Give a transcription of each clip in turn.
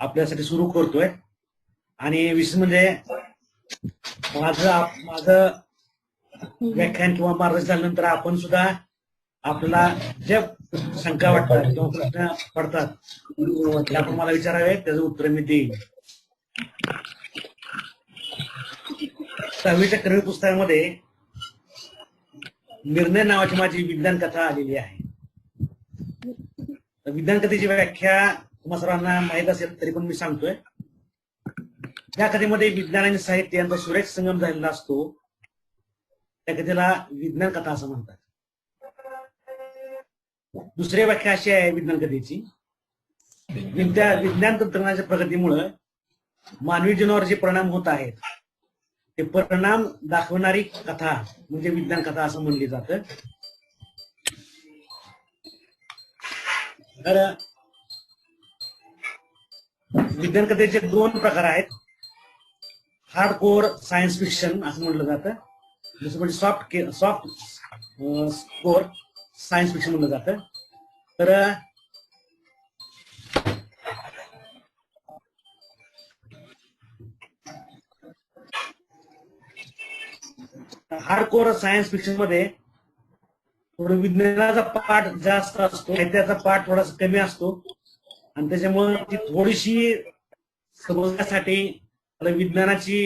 आपल्यासाठी सुरू करतोय. आणि विशेष म्हणजे माझं व्याख्यान किंवा मार्गदर्शन झाल्यानंतर आपण सुद्धा आपल्याला ज्या शंका वाटतात किंवा प्रश्न पडतात ते आपण मला विचारावे, त्याचं उत्तर मी देईन. 6वीच्या कर्मी पुस्तकामध्ये निर्णय नावाची माझी विज्ञान कथा आलेली आहे. विज्ञान कथेची व्याख्या तुम्हा सर्वांना माहीत असेल तरी पण मी सांगतोय. या कथेमध्ये विज्ञान आणि साहित्य यांचा सुरेख संगम झालेला असतो. त्या कथेला विज्ञान कथा असं म्हणतात. दुसरी व्याख्या अशी आहे विज्ञान कथेची, विज्ञान तंत्रज्ञानाच्या प्रगतीमुळे मानवी जीवनावर जे परिणाम होत आहेत ते परिणाम दाखवणारी कथा म्हणजे विज्ञान कथा असं म्हणली जातं. तर विज्ञान कथेचे 2 प्रकार आहेत. हार्ड कोर सायन्स फिक्शन असं म्हटलं जातं, दुसरं म्हणजे सॉफ्ट कोर सायन्स फिक्शन म्हणलं जातं. तर हार्ड कोर सायन्स फिक्शन मध्ये थोडं विज्ञानाचा पाठ जास्त असतो, साहित्याचा पाठ थोडासा कमी असतो आणि त्याच्यामुळे ती थोडीशी समजण्यासाठी विज्ञानाची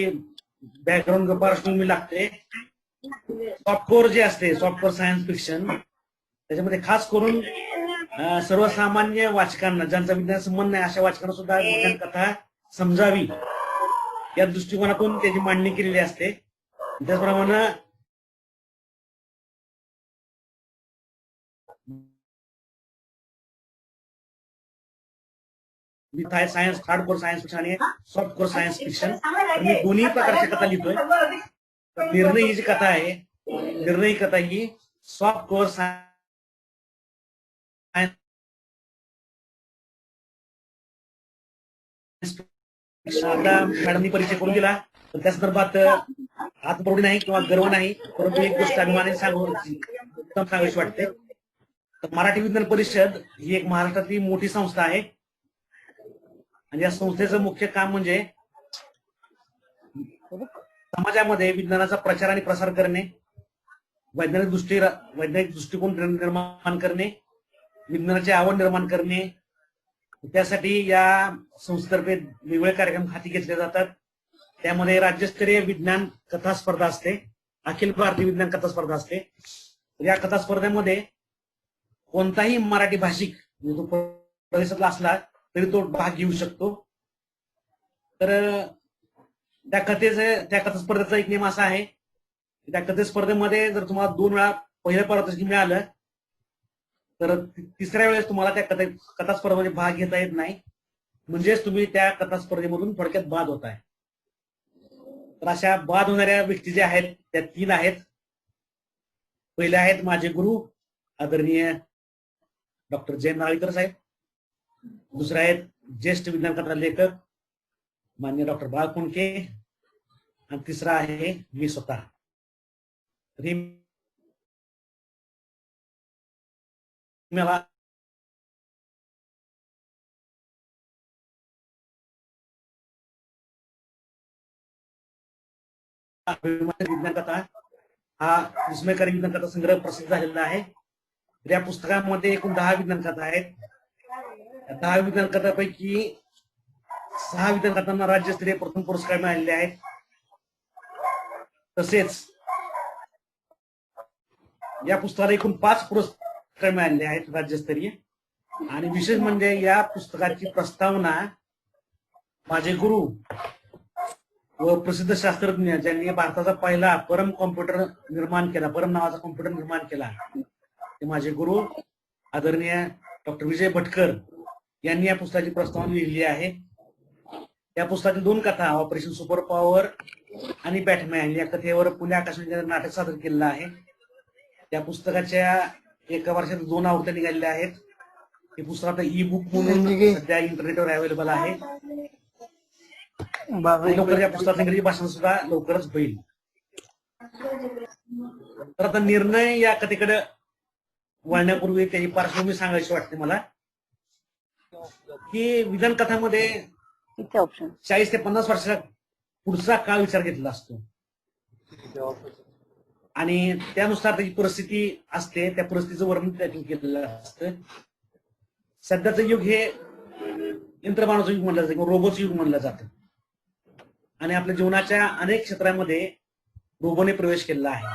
बॅकग्राऊंड पार्श्वभूमी लागते. सॉफ्टकोर जे असते, सॉफ्टकोर सायन्स फिक्शन, त्याच्यामध्ये खास करून सर्वसामान्य वाचकांना, ज्यांचा विज्ञान संबंध नाही अशा वाचकांना सुद्धा विज्ञान कथा समजावी या दृष्टिकोनातून त्याची मांडणी केलेली असते. त्याचप्रमाणे science, hard core science fiction आणि सॉफ्ट कोर सायन्स फिक्शन, मी दोन्ही प्रकारच्या कथा लिहितोय. निर्णय ही जी कथा आहे, निर्णय कथा ही सॉफ्ट कोर सायन्स आता मॅडमनी परिचय करून दिला, तर त्या संदर्भात आत्मप्रौढी नाही किंवा गर्व नाही, परंतु एक गोष्ट अभिमानाने सांगावीशी वाटते. तर मराठी विज्ञान परिषद ही एक महाराष्ट्रातली मोठी संस्था आहे आणि या संस्थेचं मुख्य काम म्हणजे समाजामध्ये विज्ञानाचा प्रचार आणि प्रसार करणे, वैज्ञानिक दृष्टिकोन निर्माण करणे, विज्ञानाची आवड निर्माण करणे. त्यासाठी या संस्थेतर्फे वेगवेगळे कार्यक्रम हाती घेतले जातात. त्यामध्ये राज्यस्तरीय विज्ञान कथा स्पर्धा असते, अखिल भारतीय विज्ञान कथा स्पर्धा असते. या कथा स्पर्धेमध्ये कोणताही मराठी भाषिक तो प्रदेशातला असला तरी तो भाग घेऊ शकतो. तर त्या कथा स्पर्धेचा एक नियम असा आहे की त्या कथे स्पर्धेमध्ये जर तुम्हाला 2 वेळा पहिलं पारितोषिक मिळालं तर तिसऱ्या वेळेस तुम्हाला त्या कथा स्पर्धेमध्ये भाग घेता येत नाही, म्हणजेच तुम्ही त्या कथा स्पर्धेमधून थोडक्यात बाद होताय. तर अशा बाद होणाऱ्या व्यक्ती ज्या आहेत त्या 3 आहेत. पहिले आहेत माझे गुरु आदरणीय डॉक्टर जयंत नारळीकर साहेब, दुसरे आहेत ज्येष्ठ विज्ञान कथा लेखक माननीय डॉक्टर बाळ कुणके, आणि तिसरा आहे मी स्वतः. मला विज्ञान कथा हा विस्मयकारी विज्ञान कथा संग्रह प्रसिद्ध झालेला आहे. या पुस्तकामध्ये एकूण 10 विज्ञान कथा आहेत. 10 विज्ञान कथापैकी 6 विज्ञान कथांना राज्यस्तरीय प्रथम पुरस्कार मिळालेले आहेत. तसेच या पुस्तकाला एकूण 5 पुरस्कार मिळालेले आहेत राज्यस्तरीय. आणि विशेष म्हणजे या पुस्तकाची प्रस्तावना माझे गुरु व प्रसिद्ध शास्त्रज्ञ ज्यांनी भारताचा पहिला परम कॉम्प्युटर निर्माण केला, परम नावाचा कॉम्प्युटर निर्माण केला, ते माझे गुरु आदरणीय डॉक्टर विजय भटकर यांनी या पुस्तकाची प्रस्तावना लिहिली आहे. या पुस्तकातील 2 कथा, ऑपरेशन सुपर पॉवर आणि बॅटमॅन, या कथेवर पुणे आकाशवाणीचे नाटक सादर केलेलं आहे. त्या पुस्तकाच्या एका वर्षात 2 आवृत्त्या निघालेल्या आहेत. हे पुस्तक आता ई बुक म्हणून सध्या इंटरनेटवर अवेलेबल आहे. लवकर या पुस्तकाचं इंग्रजी भाषण सुद्धा लवकरच होईल. तर आता निर्णय या कथेकडे वळण्यापूर्वी त्याची पार्श्वभूमी सांगायची वाटते मला, की विज्ञान कथामध्ये किती ऑप्शन 40 ते 50 वर्षाचा पुढचा काळ विचार घेतलेला असतो आणि त्यानुसार त्याची परिस्थिती असते, त्या परिस्थितीचं वर्णन त्यातून केलेलं असतं. सध्याचं युग हे यंत्रमानवाचं युग म्हणलं जातं किंवा रोबोचं युग म्हणलं जातं आणि आपल्या जीवनाच्या अनेक क्षेत्रामध्ये रोबोने प्रवेश केलेला आहे.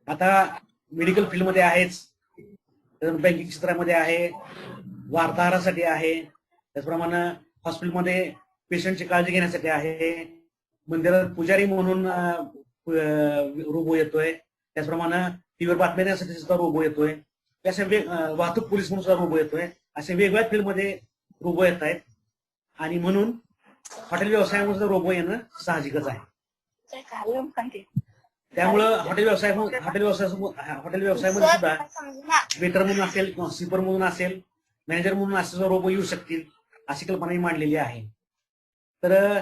आता मेडिकल फील्डमध्ये आहेच, बँकिंग क्षेत्रामध्ये आहे, वार्ताहरासाठी आहे, त्याचप्रमाणे हॉस्पिटलमध्ये पेशंटची काळजी घेण्यासाठी आहे, मंदिरात पुजारी म्हणून रोबो येतोय, त्याचप्रमाणे टीव्हीवर बातम्या देण्यासाठी सुद्धा रोबो येतोय, अशा वाहतूक पोलीस म्हणून सुद्धा रोबो येतोय. अशा वेगवेगळ्या फील्डमध्ये रोबो येत आहेत आणि म्हणून हॉटेल व्यवसायामध्ये सुद्धा रोबो येणं साहजिकच आहे. त्यामुळं हॉटेल व्यवसायामध्ये सुद्धा वेटर म्हणून असेल किंवा स्वीपर म्हणून असेल, मॅनेजर म्हणून असे सुद्धा रोबो येऊ शकतील अशी कल्पना मांडलेली आहे. तर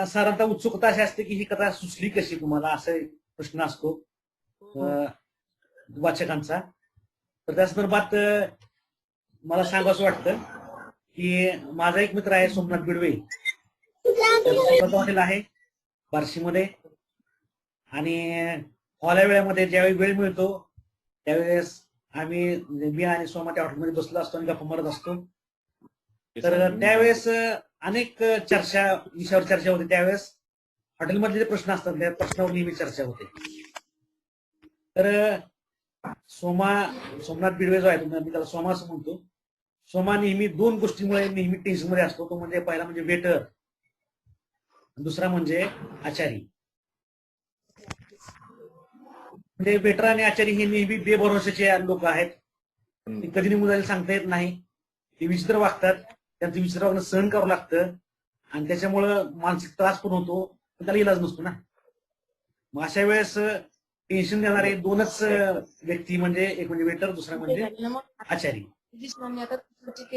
साधारणतः उत्सुकता अशी असते की ही कथा सुचली कशी तुम्हाला, असा प्रश्न असतो वाचकांचा. तर त्या संदर्भात मला सांगावं वाटतं की माझा एक मित्र आहे सोमनाथ बिडवे, हॉटेल आहे बार्शीमध्ये आणि हॉल्या वेळेमध्ये ज्यावेळी वेळ मिळतो त्यावेळेस आम्ही मी आणि सोमा त्या हॉटेलमध्ये बसलो असतो आणि गप्पा मारत असतो. तर त्यावेळेस अनेक विषयावर चर्चा होते. त्यावेळेस हॉटेलमधले जे प्रश्न असतात त्या प्रश्नावर नेहमी चर्चा होते. तर सोमनाथ बिडवे जो आहे, मी त्याला सोमा असं म्हणतो, सोमा नेहमी दोन गोष्टीमुळे नेहमी टेन्शन मध्ये असतो. तो म्हणजे पहिला म्हणजे वेटर, दुसरा म्हणजे आचारी. म्हणजे वेटर आणि आचारी हे नेहमी बेभरोशाचे लोक आहेत. ते कधी निघून सांगता येत नाही, ते विचित्र वागतात, त्यांचं विचित्र वागणं सहन करावं लागतं आणि त्याच्यामुळं मानसिक त्रास पण होतो, पण त्याला इलाज नसतो ना. मग अशा वेळेस टेन्शन देणारे दोनच व्यक्ती म्हणजे एक म्हणजे वेटर, दुसरा म्हणजे आचारी.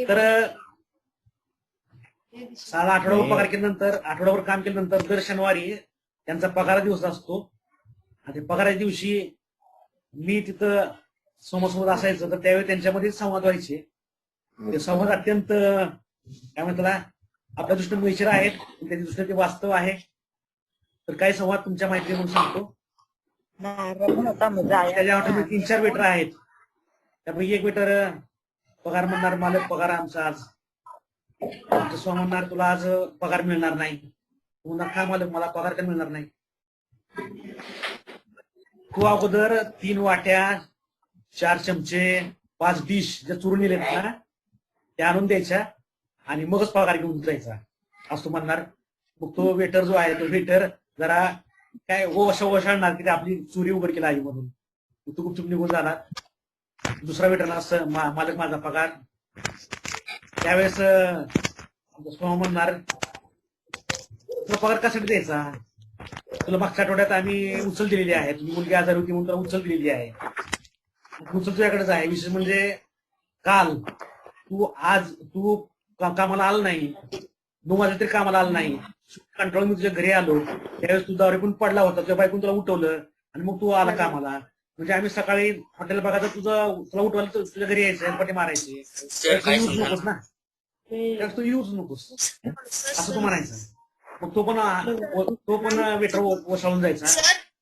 तर साधा आठवडाभर पगार केल्यानंतर, आठवडाभर काम केल्यानंतर दर शनिवारी त्यांचा पगार दिवस असतो आणि पगाराच्या दिवशी मी तिथं समोर असायचं. तर त्यावेळी त्यांच्यामध्ये संवाद व्हायचे. ते संवाद अत्यंत काय म्हणतात आपल्या दृष्टीने मैत्री आहेत, त्याच्या दृष्टीने ते वास्तव आहे. तर काही संवाद तुमच्या माहिती म्हणून सांगतो. त्याच्या हॉटेलमध्ये 3-4 वेटर आहेत. त्यापैकी एक वेटर पगार म्हणणार, मालक पगार आमचा आज, स्व म्हणणार तुला आज पगार मिळणार नाही. पुन्हा का मालक मला पगार का मिळणार नाही? तू अगोदर 3 वाट्या, 4 चमचे, 5 डिश ज्या चुरून नेलेत ना त्या आणून द्यायच्या आणि मगच पगार घेऊन जायचा असं म्हणणार. मग तो वेटर जो आहे, तो वेटर जरा काय ओशाळणार की आपली चोरी उघड केला आहे म्हणून तू गुपचूप निघून जाणार. दुसरा वेटरला असं मालक माझा पगार. त्यावेळेस म्हणणार तुला पगार कशासाठी द्यायचा, तुला मागच्या आठवड्यात आम्ही उचल दिलेली आहे, तुझी मुलगी आजारी होती म्हणून तुला उचल दिलेली आहे, उचल तुझ्याकडेच आहे. विशेष म्हणजे काल तू कामाला आला नाही, 9 वाजता तरी कामाला आला नाही, कंटाळून मी तुझ्या घरी आलो, त्यावेळेस तू दारू पण पडला होता, तुझ्या बायकून तुला उठवलं आणि मग तू आला कामाला. म्हणजे आम्ही सकाळी हॉटेल बघायचं, तुला उठवायला तुझ्या घरी यायचं, पट्टी मारायची, नकोस ना, तू यूज नकोस असं तू म्हणायचं. मग तो पण वेटर ओसाळून जायचा.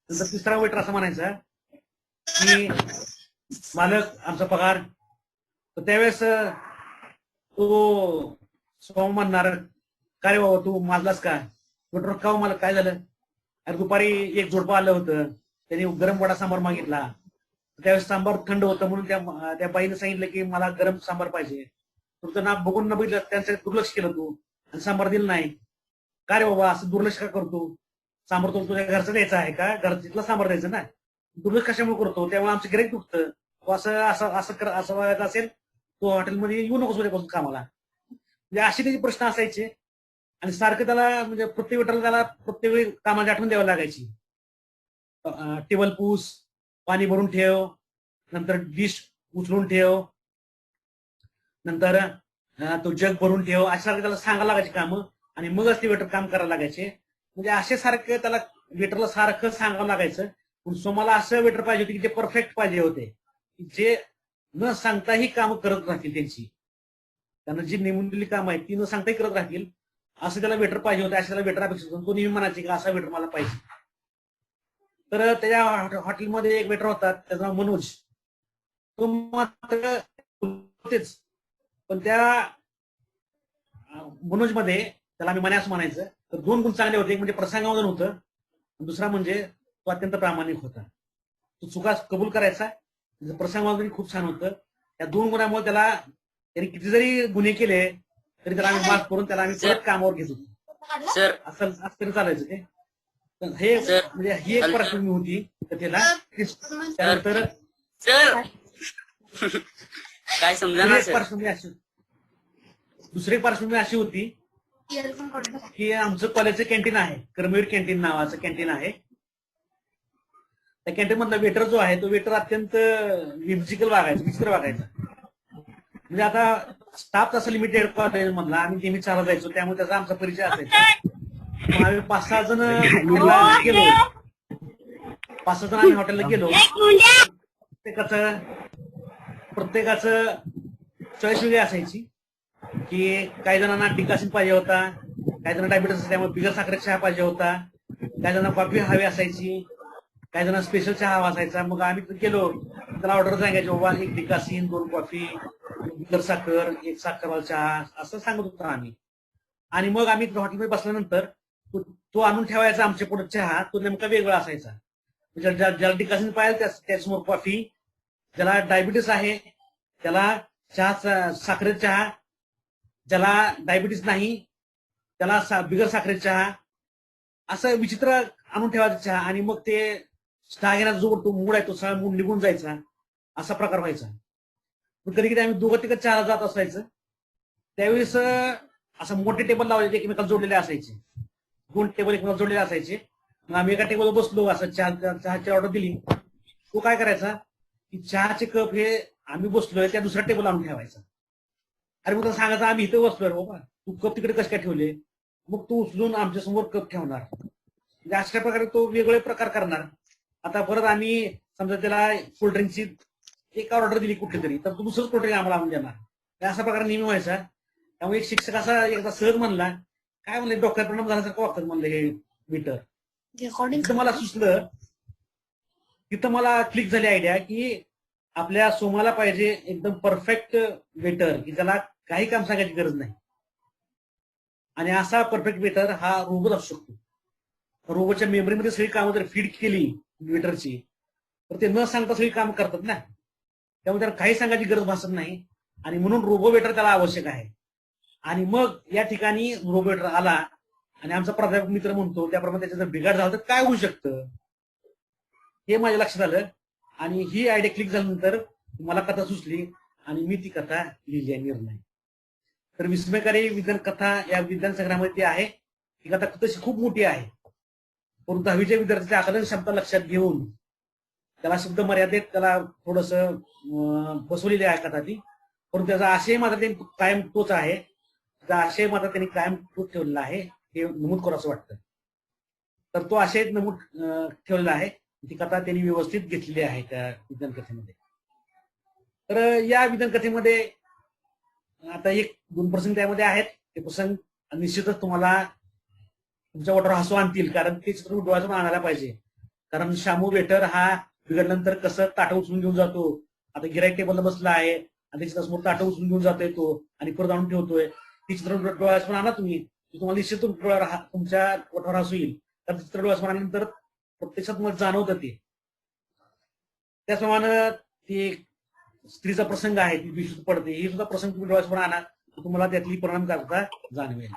नंतर तिसरा वेटर असं म्हणायचा की मालक आमचा पगार. तर त्यावेळेस तो सोम म्हणणार काय रे बाबा तू मारलास का? वेटर का मला काय झालं? अरे दुपारी एक जोडपं आलं होतं, त्यांनी गरम वडा सांबार मागितला, त्यावेळेस सांबार थंड होतं म्हणून त्या बाईने सांगितलं की मला गरम सांबार पाहिजे. तुमचं नाव बघून न बघितलं त्यांचं दुर्लक्ष केलं तू आणि सांबार दिलं नाही. का रे बाबा असं दुर्लक्ष का करतो? सांबार तो तुझ्या घरचं द्यायचं आहे का? तिथला सांबार द्यायचं ना, दुर्लक्ष कशामुळे करतो? त्यामुळे आमचं गिऱ्हाईक दुखतं. तो असं वागायचं असेल तो हॉटेलमध्ये येऊ नकोस उद्यापासून कामाला. म्हणजे असे त्याचे प्रश्न असायचे आणि सारखं त्याला म्हणजे प्रत्येक वेळेला त्याला प्रत्येक वेळी कामाची आठवण द्यावी लागायची. टेबल पूस, पाणी भरून ठेव, नंतर डिश उचलून ठेव, नंतर तो जग भरून ठेव, अशा सारखं त्याला सांगायला लागायची कामं आणि मगच ते वेटर काम करायला लागायचे. म्हणजे असे सारखं त्याला वेटरला सारखं सांगावं लागायचं. पण सोमाला असं वेटर पाहिजे होते की जे परफेक्ट पाहिजे होते, जे न सांगताही काम करत राहतील त्यांची. त्यांना जी नेमून दिलेली काम आहे ती न सांगताही करत राहतील. असं त्याला वेटर पाहिजे होतं, असं त्याला वेटर अपेक्षित होतं, तो नेहमी म्हणायचे की असा वेटर मला पाहिजे. तर त्याच्या हॉटेलमध्ये एक वेटर होता, त्याचं नाव मनोज. तो मात्र होतेच, पण त्या मनोज मध्ये त्याला आम्ही मनास म्हणायचं. तर 2 गुण चांगले होते. एक म्हणजे प्रसंगावधान होतं, दुसरा म्हणजे तो अत्यंत प्रामाणिक होता. तो चुका कबूल करायचा, प्रसंगावधान खूप छान होतं. या 2 गुणांमुळे त्यांनी किती जरी गुन्हे केले तरी त्याला आम्ही माफ करून त्याला आम्ही परत कामावर घेत होतो. सर असं तरी चालायचं ते. हे म्हणजे ही एक पार्श्वभूमी होती कथेला. त्यानंतर सर काय समजा ना सर. दुसरी पार्श्वभूमी अशी होती की आमचं कॉलेजचं कॅन्टीन आहे, कर्मवीर कॅन्टीन नावाचं कॅन्टीन आहे. त्या कॅन्टीन मधला वेटर जो आहे तो वेटर अत्यंत विचित्र वागायचा. म्हणजे आता स्टाफ तसा लिमिटेड कॉलेज मधला, आम्ही नेहमी चालत जायचो, त्यामुळे त्याचा आमचा परिचय असायचा. मग आम्ही 5-6 जण हॉटेलला गेलो. 5-6 जण आम्ही हॉटेलला गेलो. प्रत्येकाचं चॉईस वेगळी असायची की काही जणांना डिकासिन पाहिजे होता, काही जणांना डायबिटीस असल्यामुळे बिगर साखरेचा चहा पाहिजे होता, काही जणांना कॉफी हवी असायची, काही जणांना स्पेशल चहा हवा असायचा. मग आम्ही गेलो, त्याला ऑर्डर सांगायची, बाबा 1 डिकासिन, 2 कॉफी, बिगर साखर, 1 साखरवाला चहा, असं सांगत होतो आम्ही. आणि मग आम्ही हॉटेलमध्ये बसल्यानंतर तो आणून ठेवायचा आमच्या पुढे चहा, तो नेमका वेगळा असायचा. म्हणजे ज्याला डिकासिन पाहिजे त्याच्यासमोर कॉफी, ज्याला डायबिटीस आहे त्याला चहा साखरेचा चहा, ज्याला डायबिटीस नाही त्याला बिगर साखरेचा चहा, असं विचित्र आणून ठेवायचा चहा. आणि मग ते चहा घेण्याचा जो तो मूड आहे तो सगळा मूड निघून जायचा, असा प्रकार व्हायचा. कधी कधी आम्ही 2-3 चहाला जात असायचं. त्यावेळेस असं मोठे टेबल लावायचे, एकमेकाला जोडलेले असायचे, 2 टेबल एकमेकाला जोडलेले असायचे. मग आम्ही एका टेबलवर बसलो, असं चहाची ऑर्डर दिली, तो काय करायचा की चहाचे कप हे आम्ही बसलोय त्या दुसऱ्या टेबल आणून ठेवायचा. अरे मग सांगायचं आम्ही इथं बसलोय बाबा, तू कप तिकडे कसे काय ठेवले, मग तू उचलून आमच्या समोर कप ठेवणार. म्हणजे अशा प्रकारे तो वेगळे प्रकार करणार. आता परत आम्ही समजा त्याला कोल्ड्रिंकची एक ऑर्डर दिली कुठली तरी, तर तू दुसरंच कोल्ड्रिंक आम्हाला आणून देणार. अशा प्रकारे नेहमी व्हायचा. त्यामुळे एक शिक्षक असा एकदा सहज म्हणला, काय म्हणले, डॉक्टर परिणाम झाल्यासारखं वागतात म्हणले हे वेटर. तिथं मला सुचलं, तिथं मला क्लिक झाली आयडिया की आपल्या सोमाला पाहिजे एकदम परफेक्ट वेटर की ज्याला काही काम सांगायची गरज नाही. आणि असा परफेक्ट वेटर हा रोबोट असू शकतो. रोबोटच्या मेमरीमध्ये सगळी कामं जर फीड केली वेटरची तर ते न सांगता सगळी कामं करतात ना, त्यामुळे त्याला काही सांगायची गरज भासत नाही. आणि म्हणून रोबो वेटर त्याला आवश्यक आहे. आणि मग या ठिकाणी रोबो वेटर आला आणि आमचा प्राध्यापक मित्र म्हणतो त्याप्रमाणे त्याचं जर बिघाड झाला तर काय होऊ शकतं हे माझ्या लक्षात आलं. आणि ही आयडिया क्लिक झाल्यानंतर मला कथा सुचली आणि मी ती कथा लिहिली आहे, निर्णय. तर विस्मयकारी विज्ञान कथा या विज्ञान संग्रहामध्ये ती आहे. ही कथा तशी खूप मोठी आहे, परंतु 10वीच्या विद्यार्थ्याच्या आकलन क्षमता लक्षात घेऊन त्याला शब्द मर्यादेत त्याला थोडस बसवलेली आहे कथा ती. परंतु त्याचा आशय मात्र त्यांनी कायम तोच आहे, त्याचा आशय मात्र त्यांनी कायम तोच ठेवलेला आहे, हे नमूद करू असं वाटतं. तर तो आशय नमूद ठेवलेला आहे, ती कथा त्यांनी व्यवस्थित घेतलेली आहे त्या विज्ञान कथेमध्ये. तर या विज्ञान कथेमध्ये आता 1-2 प्रसंग त्यामध्ये आहेत. ते प्रसंग निश्चितच तुम्हाला तुमच्या ओठावर हसू आणतील, कारण ते चित्र डोळ्यातून आणायला पाहिजे. कारण शामू वेटर हा बिघडल्यानंतर कसं ताटं उचलून घेऊन जातो, आता गिराईक टेबलला बसला आहे आणि त्याच्या समोर ताटं उचलून घेऊन जातोय तो आणि परत आणून ठेवतोय. ती चित्र डोळ्यासमोर आणा तुम्ही, तुम्हाला निश्चित तुमच्या ओठावर हसू येईल. तर चित्र डोळ्यासमोर आल्यानंतर प्रत्यक्षात मला जाणवतं ते. त्याचप्रमाणे ती स्त्रीचा प्रसंग आहे, ती विशुद्ध पडते, ही सुद्धा प्रसंग तुम्ही डोळ्यासमोर आणा, तुम्हाला त्यातली परिणामकारकता जाणवेल.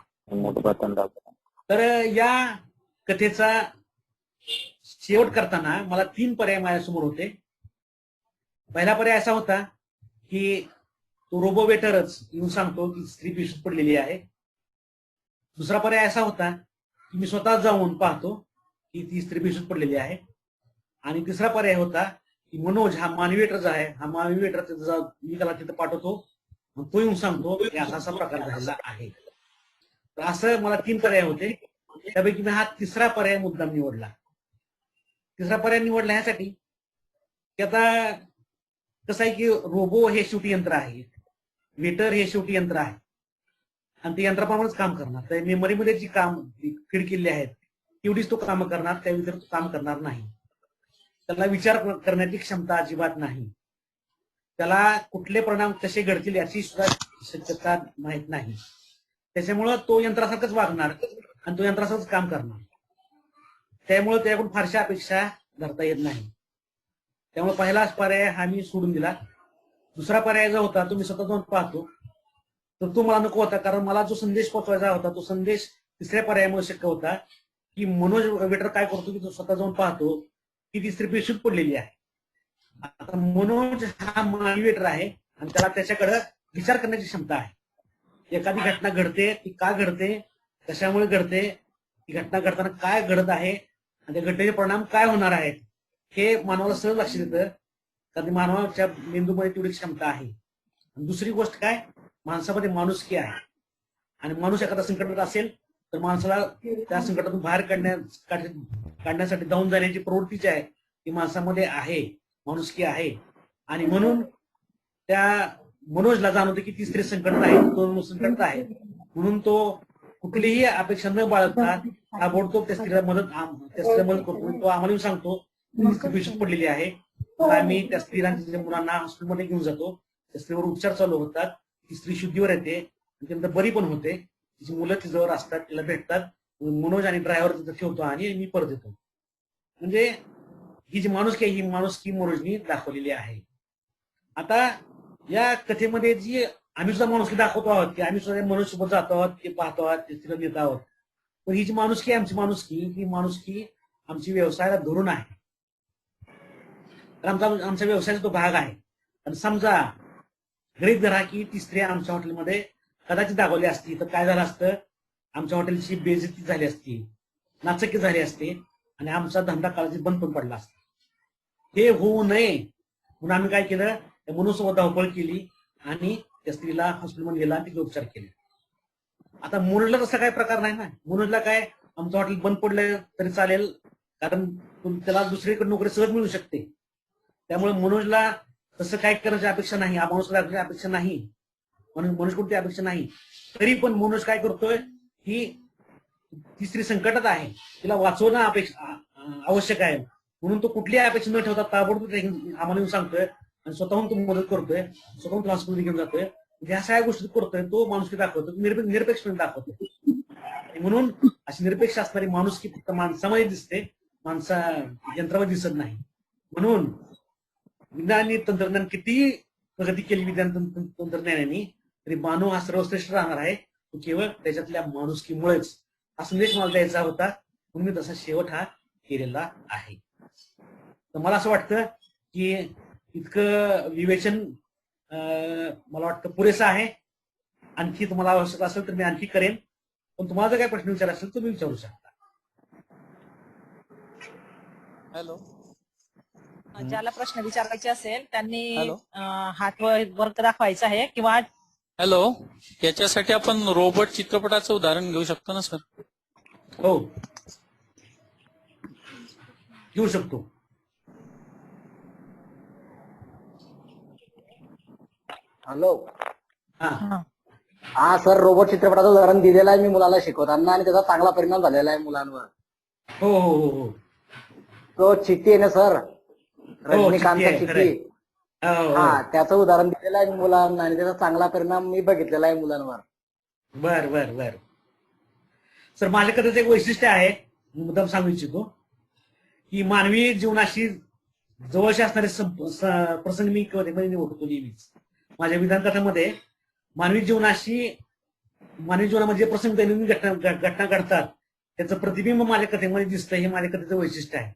तर या कथेचा शेवट करताना मला 3 पर्याय माझ्यासमोर होते. पहिला पर्याय असा होता की तो रोबो वेटरच येऊन सांगतो की स्त्री पिशवीत पडलेली आहे. दुसरा पर्याय असा होता की मी स्वतः जाऊन पाहतो की ती स्त्री पिशवीत पडलेली आहे. आणि तिसरा पर्याय होता की मनोज हा मानवी वेटर आहे, हा मानवी वेटर मी त्याला तिथं पाठवतो, तो येऊन सांगतो की असा असा प्रकार झालेला आहे. तर असं मला 3 पर्याय होते, त्यापैकी मी हा तिसरा पर्याय मुद्दाम निवडला. तिसरा पर्याय निवडला ह्यासाठी की आता कसं आहे की रोबो हे शेवटी यंत्र आहे, वेटर हे शेवटी यंत्र आहे. आणि ते यंत्राप्रमाणेच काम करणार. त्या मेमरीमध्ये जी काम फीड केलेली आहेत तेवढीच तो काम करणार, त्या व्यतिरिक्त काम करणार नाही. त्याला विचार करण्याची क्षमता अजिबात नाही. त्याला कुठले परिणाम कसे घडतील याची सुद्धा शक्यता माहित नाही. त्याच्यामुळं तो यंत्रासारखंच वागणार आणि तो यंत्रासारखंच काम करणार. त्यामुळे त्याकडून फारशा अपेक्षा धरता येत नाही. त्यामुळे पहिला पर्याय हा मी सोडून दिला. दुसरा पर्याय जो होता तो मी स्वतः जाऊन पाहतो, तर तो मला नको होता. कारण मला जो संदेश पोहोचवायचा होता तो संदेश तिसऱ्या पर्यायामुळे शक्य होता की मनोज वेटर काय करतो की तो स्वतः जाऊन पाहतो की ती स्त्री बेशुद्ध पडलेली आहे. आता मनोज हा मानवी वेटर आहे आणि त्याला त्याच्याकडे विचार करण्याची क्षमता आहे. एखादी घटना घडते, ती का घडते, कशामुळे घडते, ती घटना घडताना काय घडत आहे आणि त्या घटनेचे परिणाम काय होणार आहेत हे मानवाला सहज लक्ष देतं. कारण मानवाच्या मेंदूमध्ये तेवढी क्षमता आहे. आणि दुसरी गोष्ट काय, माणसामध्ये माणुसकी आहे. आणि माणूस एखाद्या संकटात असेल तर माणसाला त्या संकटातून बाहेर काढण्यासाठी धावून जाण्याची प्रवृत्ती जी आहे ती माणसामध्ये आहे, माणुसकी आहे. आणि म्हणून त्या मनोजला जाणवतं की ती स्त्री संकटात आहे, तो संकटात आहे. म्हणून तो कुठलीही अपेक्षा न बाळगता ताबडतोब त्या स्त्रीला मदत करतो. तो आम्हाला सांगतो ती स्त्री बेशुद्ध पडलेली आहे, तर आम्ही त्या स्त्रीला तिच्या मुलांना हॉस्पिटलमध्ये घेऊन जातो. त्या स्त्रीवर उपचार चालू होतात, ती स्त्री शुद्धीवर येते आणि त्यानंतर बरी पण होते. तिची मुलं तिच्यावर असतात, तिला भेटतात. मनोज आणि ड्रायव्हर तिथं ठेवतो आणि मी परत येतो. म्हणजे ही जी माणुसकी आहे ही माणुसकी मनोजनी दाखवलेली आहे. आता या कथेमध्ये जी आम्ही सुद्धा माणुसकी दाखवतो आहोत की आम्ही सुद्धा मनोज सोबत जातो आहोत, ते पाहतो आहोत, ते तिला देत आहोत. पण ही जी माणुसकी आहे आमची माणुसकी, ही माणुसकी आमची व्यवसायाला धरून आहे. तर आमच्या व्यवसायाचा तो भाग आहे. आणि समजा गरीब धरा की ती स्त्री आमच्या हॉटेलमध्ये कदाचित दाखवली असती तर काय झालं असतं, आमच्या हॉटेलची बेइज्जती झाली असती, नाचक्की झाली असते आणि आमचा धंदा काळाची बंद पण पडला असता. हे होऊ नये म्हणून आम्ही काय केलं, त्या मनोजसोबत धावपळ केली आणि त्या स्त्रीला हॉस्पिटलमध्ये गेला आणि तिचे उपचार केले. आता मनोजला तसा काय प्रकार नाही ना. मनोजला काय आमचं हॉटेल बंद पडलं तरी चालेल, कारण त्याला दुसरीकडे नोकरी सहज मिळू शकते. त्यामुळे मनोजला तसं काय करण्याची अपेक्षा नाही, माणूसला अपेक्षा नाही, मनोज कोणती अपेक्षा नाही. तरी पण मनोज काय करतोय की ती स्त्री संकटात आहे, तिला वाचवणं आवश्यक आहे. म्हणून तो कुठलीही अपेक्षा न ठेवता ताबडतोब आम्हाला येऊन सांगतोय आणि स्वतःहून तो मदत करतोय, स्वतःहून तुला हॉस्पिटलमध्ये घेऊन जातोय. ह्या सगळ्या गोष्टी करतोय, तो माणुसकी दाखवतो, निरपेक्षपणे दाखवतो. म्हणून अशी निरपेक्ष असणारी माणुसकी फक्त माणसामध्ये दिसते, यंत्रामध्ये दिसत नाही. म्हणून विज्ञान आणि तंत्रज्ञान कितीही प्रगती केली विज्ञान तंत्रज्ञानाने तरी मानव हा सर्वश्रेष्ठ राहणार आहे, तो केवळ त्याच्यातल्या माणुसकीमुळेच. हा संदेश मला द्यायचा होता म्हणून मी तसा शेवट हा केलेला आहे. तर मला असं वाटतं की इतकं विवेचन मला वाटतं पुरेसं आहे. आणखी तुम्हाला आवश्यक असेल तर मी आणखी करेन, पण तुम्हाला जर काही प्रश्न विचार असेल तर तुम्ही विचारू शकता. हॅलो, ज्याला प्रश्न विचारायचे असेल त्यांनी हात वर दाखवायचा आहे किंवा हॅलो. याच्यासाठी आपण रोबोट चित्रपटाचं उदाहरण घेऊ शकतो ना सर? हो, घेऊ शकतो. हॅलो. हा हा सर, रोबोट चित्रपटाचं उदाहरण दिलेलं आहे मी मुलाला शिकवताना आणि त्याचा चांगला परिणाम झालेला आहे मुलांवर. हो हो हो हो. तो चिठ्ठी आहे ना सर, रजनीकांतचा चिठ्ठी चिठ्ठी. हो. हा, त्याचं उदाहरण दिलेलं आहे मुलांना आणि त्याचा चांगला परिणाम मी बघितलेला आहे मुलांवर. बर बर बर. सर, माझ्याकडे एक वैशिष्ट्य आहे, मुद्दाम सांगू इच्छितो की मानवी जीवनाशी जवळचे असणारे प्रसंग मी कधीमध्ये निवडतो नेहमीच. माझ्या विधानकथामध्ये मानवी जीवनामध्ये जे प्रसंग दैनंदिन घटना घडतात त्याचं प्रतिबिंब माझ्या कथेमध्ये दिसतं, हे माझ्या कथेचं वैशिष्ट्य आहे.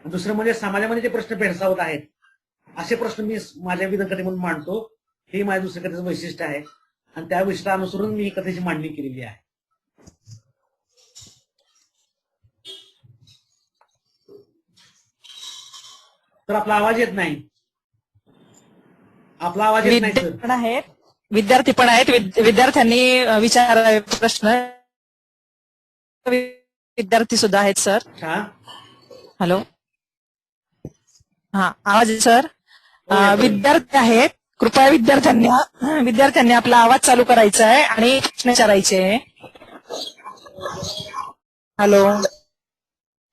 दुसरं म्हणजे समाजामध्ये जे प्रश्न भेडसावत आहेत असे प्रश्न मी माझ्या विधानकथेमधून मांडतो, हे माझ्या दुसऱ्या कथेचं वैशिष्ट्य आहे. आणि त्या विषयाला अनुसरून मी ही कथेची मांडणी केलेली आहे. तर आपला आवाज येत नाही. आपला आवाज येत नाही सर. विद्यार्थी पण आहेत, विद्यार्थ्यांनी विचारावे प्रश्न. विद्यार्थी सुद्धा आहेत सर. हॅलो. हा, आवाज सर. विद्यार्थी आहेत कृपया विद्यार्थ्यांनी आपला आवाज चालू करायचा आहे आणि प्रश्न विचारायचे आहे. हॅलो.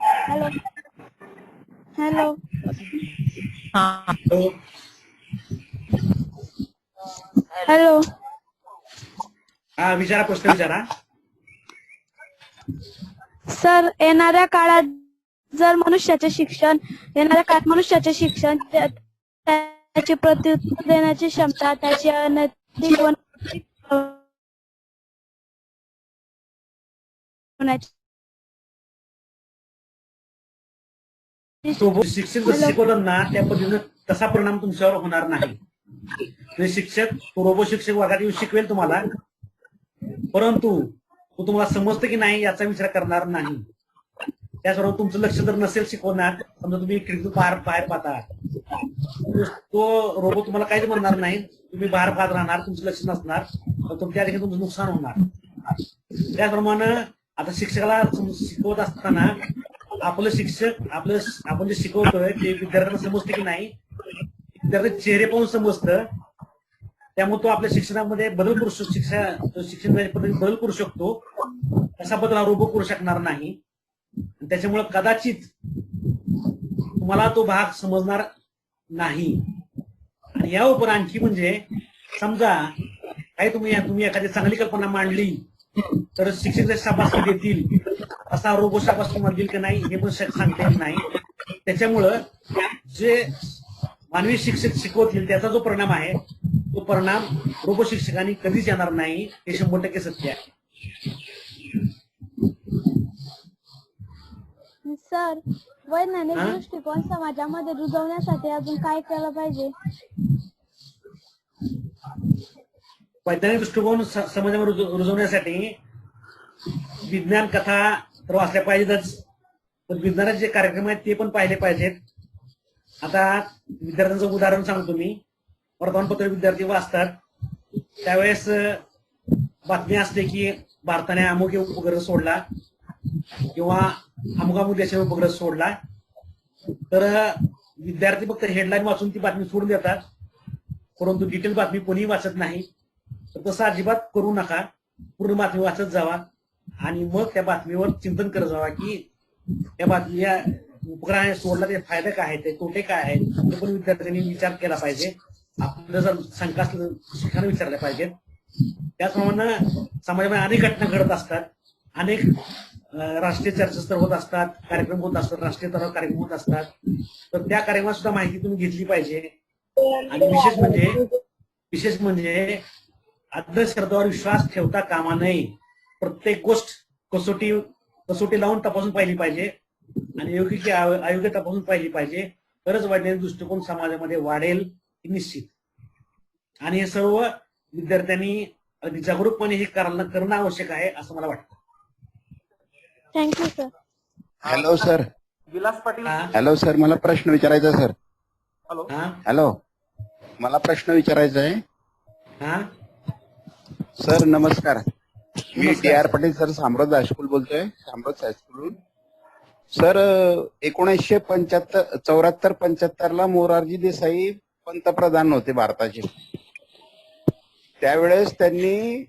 हॅलो. हॅलो. हा. हॅलो. हा, विचारा, प्रश्न विचारा. सर, येणाऱ्या काळात मनुष्याचे शिक्षण त्याची प्रत्युत्तर देण्याची क्षमता, त्याची अनैतिक होण्याची शिक्षक जसं शिकवतात ना त्या पद्धतीने तसा परिणाम तुमच्यावर होणार नाही. रोबो शिक्षक वर्गात येऊन शिकवेल तुम्हाला, परंतु तो तुम्हाला समजतं की नाही याचा विचार करणार नाही. त्याचबरोबर तुमचं लक्ष जर नसेल शिकवणार, समजा तुम्ही खिडकीतून बाहेर पाहता, तो रोबो तुम्हाला काहीच म्हणणार नाही. तुम्ही बाहेर पाहत राहणार, तुमचं लक्ष नसणार, तर त्या ठिकाणी तुमचं नुकसान होणार. त्याचप्रमाणे आता शिक्षकाला शिकवत असताना आपलं शिक्षक आपण जे शिकवतोय ते विद्यार्थ्यांना समजतं की नाही, विद्यार्थी चेहरे पाहून समजतं. त्यामुळे तो आपल्या शिक्षणामध्ये बदल करू शकतो, शिक्षण पद्धतीत बदल करू शकतो. असा बदल हा रोबो करू शकणार नाही. त्याच्यामुळे कदाचित तुम्हाला तो भाग समजणार नाही. आणि या उपर आणखी म्हणजे समजा काही तुम्ही एखादी चांगली कल्पना मांडली तर शिक्षक जर शाबासकी देतील, असा रोबो शाबासकी तुम्हाला देईल की नाही हे पण सांगता येत नाही. त्याच्यामुळं जे मानवी शिक्षक शिकवतील त्याचा जो परिणाम आहे तो परिणाम रोबो शिक्षकांनी कधीच येणार नाही, हे 100% सत्य आहे. सर, वैज्ञानिक दृष्टिकोन समाजामध्ये रुजवण्यासाठी अजून काय केलं पाहिजे? वैज्ञानिक दृष्टिकोन समाजामध्ये रुजवण्यासाठी विज्ञान कथा तर वाचल्या पाहिजेतच, पण विज्ञानाचे जे कार्यक्रम आहेत ते पण पाहिले पाहिजेत. आता विद्यार्थ्यांचं उदाहरण सांगतो मी. वर्तमानपत्र विद्यार्थी वाचतात, त्यावेळेस बातमी असते की भारताने अमुक उपग्रह सोडला किंवा अमुक देशाने उपग्रह सोडला, तर विद्यार्थी फक्त हेडलाईन वाचून ती बातमी सोडून देतात, परंतु डिटेल बातमी कोणीही वाचत नाही. तर तसं अजिबात करू नका. पूर्ण बातमी वाचत जावा आणि मग त्या बातमीवर चिंतन करत जावा की त्या बातम्या उपग्रहाने सोडला ते फायदे काय आहेत, ते तोटे काय आहेत, ते पण विद्यार्थ्यांनी विचार केला पाहिजे. आपलं जर शंका असलं शिक्षकांना विचारल्या पाहिजेत. त्याचप्रमाणे समाजामध्ये अनेक घटना घडत असतात, अनेक राष्ट्रीय चर्चास्तर होत असतात, कार्यक्रम होत असतात, राष्ट्रीय स्तरावर कार्यक्रम होत असतात. तर त्या कार्यक्रमात सुद्धा माहिती तुम्ही घेतली पाहिजे. आणि विशेष म्हणजे अंधश्रद्धावर विश्वास ठेवता कामा नये. प्रत्येक गोष्ट कसोटी लावून तपासून पाहिली पाहिजे आणि योग्य की अयोग्य तपासून पाहिली पाहिजे. तरच वैज्ञानिक दृष्टिकोन समाजामध्ये वाढेल हे निश्चित. आणि हे सर्व विद्यार्थ्यांनी अगदी जागरूकपणे हे करणं आवश्यक आहे असं मला वाटतं. Thank you sir. Hello sir. Vilas Patil. Hello sir, मला प्रश्न विचारायचा सर. हॅलो. हॅलो, मला प्रश्न विचारायचा आहे. हा सर नमस्कार. मी टी.आर. पाटील सर, साम्राज्य हायस्कूल बोलतोय, साम्राज्य हायस्कूल. सर 1974-75 ला मोरारजी देसाई पंतप्रधान होते भारताचे. त्यावेळेस त्यांनी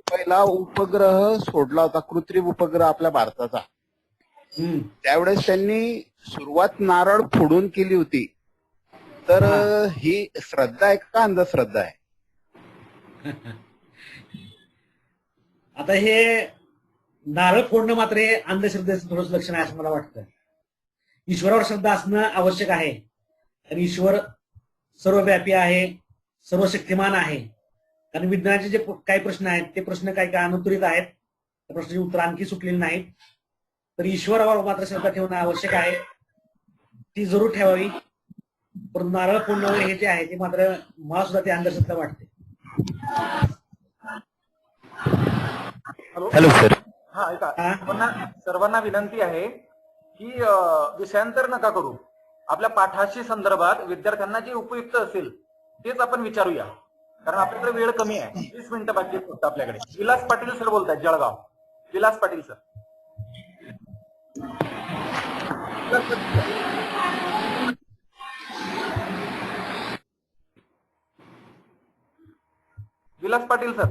पहिला उपग्रह सोडला होता, कृत्रिम उपग्रह आपल्या भारताचा. त्यावेळेस त्यांनी सुरुवात नारळ फोडून केली होती. तर ही श्रद्धा आहे का अंधश्रद्धा आहे? आता हे नारळ फोडणं मात्र हे अंधश्रद्धेचं थोडंच लक्षण आहे असं मला वाटतं. ईश्वरावर श्रद्धा असणं आवश्यक आहे, कारण ईश्वर सर्वव्यापी आहे, सर्वशक्तिमान आहे. कारण विज्ञानाचे जे काही प्रश्न आहेत ते प्रश्न काही अनुत्तरित आहेत, त्या प्रश्नाची उत्तर आणखी सुटलेली नाहीत. तर ईश्वरावर मात्र श्रद्धा ठेवणं आवश्यक आहे, ती जरूर ठेवावी. पण नारळ फोडणं हे जे आहे ते मात्र मला सुद्धा ते अंधश्रद्धा वाटते. Hello sir. हा ऐका, सर्वांना विनंती आहे की विषयांतर नका करू. आपल्या पाठाशी संदर्भात विद्यार्थ्यांना जे उपयुक्त असेल तेच आपण विचारूया, कारण आपल्याकडे वेळ कमी आहे. 20 मिनिटं बाकी फक्त आपल्याकडे. विलास पाटील सर बोलतायत, Jalgaon. Vilas Patil sir. Vilas Patil sir.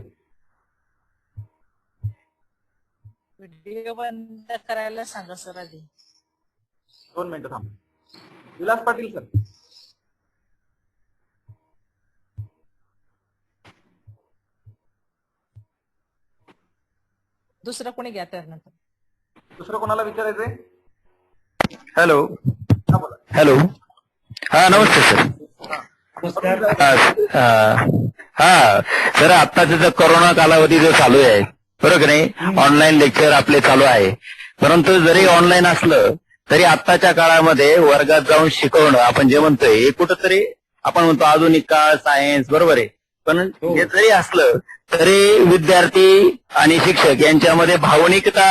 Video बंद करायला सांगा सर आधी. 2 मिनिटं थांब. विलास पाटील सर. दुसरं कोणी घ्या त्यानंतर. दुसरं कोणाला विचारायचंय? हॅलो हा बोला. हॅलो हा नमस्ते सर. नमस्कार. हा सर आत्ताचा जो कोरोना कालावधी जो चालू आहे बरोबर की नाही, ऑनलाईन लेक्चर आपले चालू आहे. परंतु जरी ऑनलाईन असलं तरी आत्ताच्या काळामध्ये वर्गात जाऊन शिकवणं आपण जे म्हणतोय हे कुठंतरी आपण म्हणतो आधुनिक काळ सायन्स बरोबर आहे. पण हे जरी असलं तरी विद्यार्थी आणि शिक्षक यांच्यामध्ये भावनिकता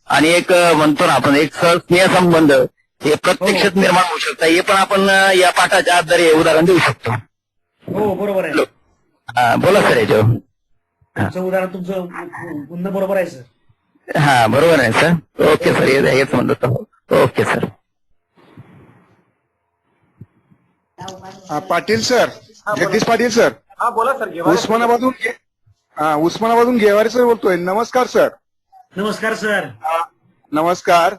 आणि एक म्हणतो ना आपण एक स्नेह संबंध हे प्रत्यक्षात निर्माण होऊ शकतं. हे पण आपण या पाठाच्या आधारे उदाहरण देऊ शकतो. हो बरोबर आहे. बोला सर याच्यावर. तुमचं उदाहरण तुमचं म्हणणं बरोबर आहे सर. हा बरोबर आहे सर. ओके सर हेच म्हणत होतो. Okay sir. Patil sir, Jagdish Patil sir, हा बोला सर. घेवा. उस्मानाबादून गेवारे सर बोलतोय. नमस्कार सर. नमस्कार सर. नमस्कार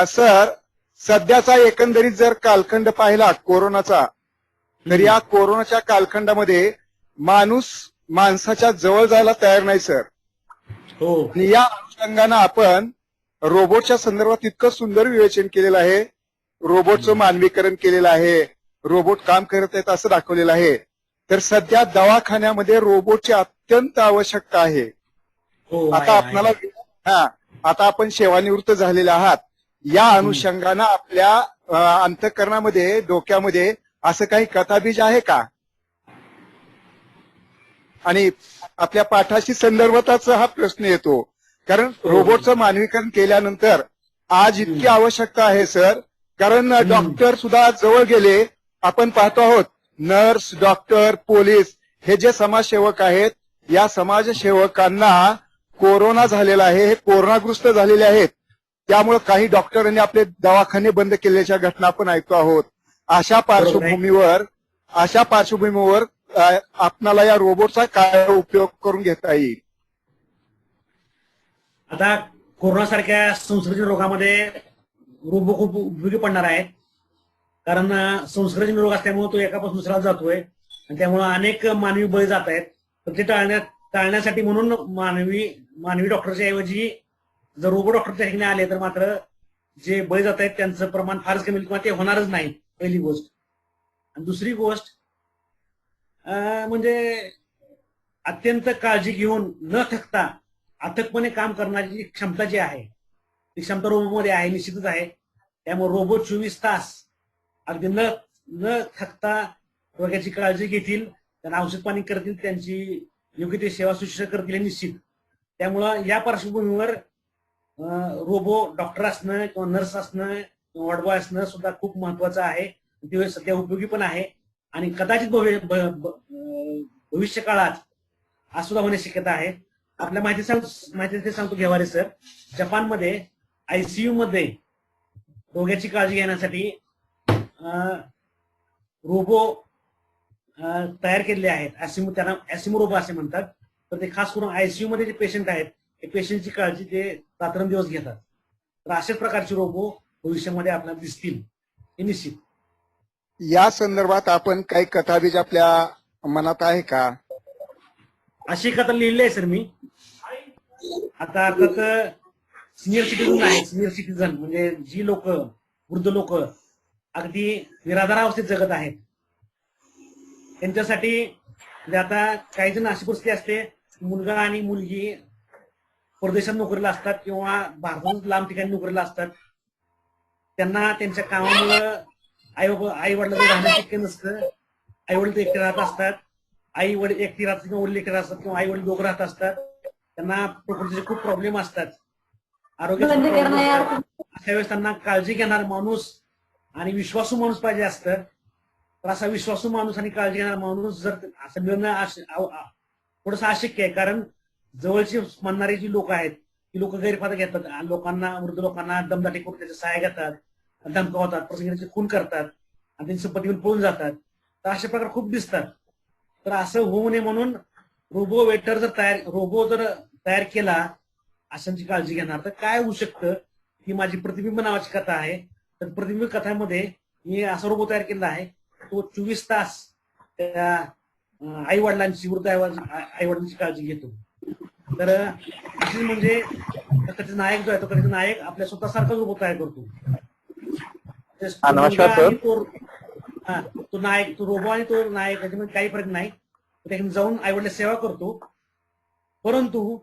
सर. सध्याचा एकंदरीत जर कालखंड पाहिला कोरोनाचा, तर या कोरोनाच्या कालखंडामध्ये माणूस माणसाच्या जवळ जायला तयार नाही सर. हो. आणि या अनुषंगानं आपण रोबोटच्या संदर्भात इतकं सुंदर विवेचन केलेलं आहे. रोबोटचं मानवीकरण केलेलं आहे. रोबोट काम करत आहेत असं दाखवलेलं आहे. तर सध्या दवाखान्यामध्ये रोबोटची अत्यंत आवश्यकता आहे. हो आता आपल्याला आता आपण सेवानिवृत्त झालेले आहात. या अनुषंगानं आपल्या अंतःकरणामध्ये डोक्यामध्ये असं काही कथाबीज आहे का? आणि आपल्या पाठाशी संदर्भातच हा प्रश्न येतो. कारण रोबोटचं मानवीकरण केल्यानंतर आज इतकी आवश्यकता आहे सर. कारण डॉक्टर सुद्धा जवळ गेले. आपण पाहतो आहोत नर्स, डॉक्टर, पोलीस हे जे समाजसेवक आहेत, या समाजसेवकांना कोरोना झालेला आहे. हे कोरोनाग्रस्त झालेले आहेत. त्यामुळे काही डॉक्टरांनी आपले दवाखाने बंद केल्याच्या घटना आपण ऐकतो आहोत. अशा पार्श्वभूमीवर आपणाला या रोबोटचा काय उपयोग करून घेता येईल? आता कोरोनासारख्या संसर्गजन्य रोगामध्ये रोबो खूप उपयोगी पडणार आहे. कारण संसर्गजन्य रोग असल्यामुळे तो एकापासून दुसऱ्याला जातोय आणि त्यामुळे अनेक मानवी बळी जात आहेत. तर ते टाळण्यासाठी म्हणून मानवी डॉक्टरच्या ऐवजी जर रोबो डॉक्टर त्या ठिकाणी आले तर मात्र जे बळी जात आहेत त्यांचं प्रमाण फारच कमी किंवा ते होणारच नाही. पहिली गोष्ट. आणि दुसरी गोष्ट म्हणजे अत्यंत काळजी घेऊन न थकता अथकपणे काम करण्याची क्षमता जी आहे ती क्षमता रोबोमध्ये आहे, निश्चितच आहे. त्यामुळे रोबो 24 तास अगदी न थकता रोग्याची काळजी घेतील, त्यांना औषध पाणी करतील, त्यांची योग्य ते सेवा शुश्रूषा करतील हे निश्चित. त्यामुळं या पार्श्वभूमीवर रोबो डॉक्टर असणं किंवा नर्स असणं किंवा वॉर्डबॉय असणं सुद्धा खूप महत्वाचं आहे. ते सध्या उपयोगी पण आहे आणि कदाचित भविष्य काळात आज सुद्धा होण्याची शक्यता आहे. आपल्या माहिती सांगतो घेवारे सर. जपानमध्ये आयसीयू मध्ये रोग्याची काळजी घेण्यासाठी रोबो तयार केलेले आहेत. त्यांना ॲसिमो रोबो असे म्हणतात. तर ते खास करून आयसीयू मध्ये जे पेशंट आहेत ते पेशंटची काळजी ते रात्रंदिवस घेतात. तर अशाच प्रकारचे रोबो भविष्यामध्ये आपल्याला दिसतील हे निश्चित. या संदर्भात आपण काही कथाबीज आपल्या मनात आहे का? अशी कथा लिहिली आहे सर मी. आता सिनियर सिटीजन आहे. सिनियर सिटीजन म्हणजे जी लोक वृद्ध लोक अगदी निराधारावस्थेत जगत आहेत त्यांच्यासाठी म्हणजे आता काही जण अशी परिस्थिती असते मुलगा आणि मुलगी परदेशात नोकरीला असतात किंवा भारतात लांब ठिकाणी नोकरीला असतात. त्यांना त्यांच्या कामामुळं आई वडिलांचं राहणं शक्य नसतं. आई वडील एकटे राहत असतात. आई वडील एकटी राहतात किंवा वडील एकटे राहतात किंवा आई वडील दोघं राहत असतात. त्यांना प्रकृतीचे खूप प्रॉब्लेम असतात. आरोग्याचे अशा वेळेस त्यांना काळजी घेणार माणूस आणि विश्वासू माणूस पाहिजे असतं. तर असा विश्वासू माणूस आणि काळजी घेणारा माणूस जर असं मिळणं थोडंसं अशक्य आहे. कारण जवळची म्हणणारी जी लोक आहेत ती लोक गैरफायदा घेतात. लोकांना वृद्ध लोकांना दमदाटी करून त्याच्या सहाय्य घेतात, धमकावतात, प्रसंगी खून करतात आणि त्यांची संपत्ती घेऊन पळून जातात. तर अशा प्रकार खूप दिसतात. तर असं होऊ नये म्हणून रोबो जर तयार केला अशांची काळजी घेणार तर काय होऊ शकतं. ही माझी प्रतिबिंब नावाची कथा आहे. तर प्रतिबिंब कथामध्ये मी असा रोबो तयार केला आहे, तो 24 तास त्या आई वडिलांची वृद्ध आई वडिलांची काळजी घेतो. तर विशेष म्हणजे कथेचा नायक जो आहे तो कथेचा नायक आपल्या स्वतःसारखाच रोबो तयार करतो. नमस्कार सर. तो नायक, तो रोबो आणि तो नायक याच्यामध्ये काही फरक नाही. त्याकडे जाऊन आई वडिलांची सेवा करतो. परंतु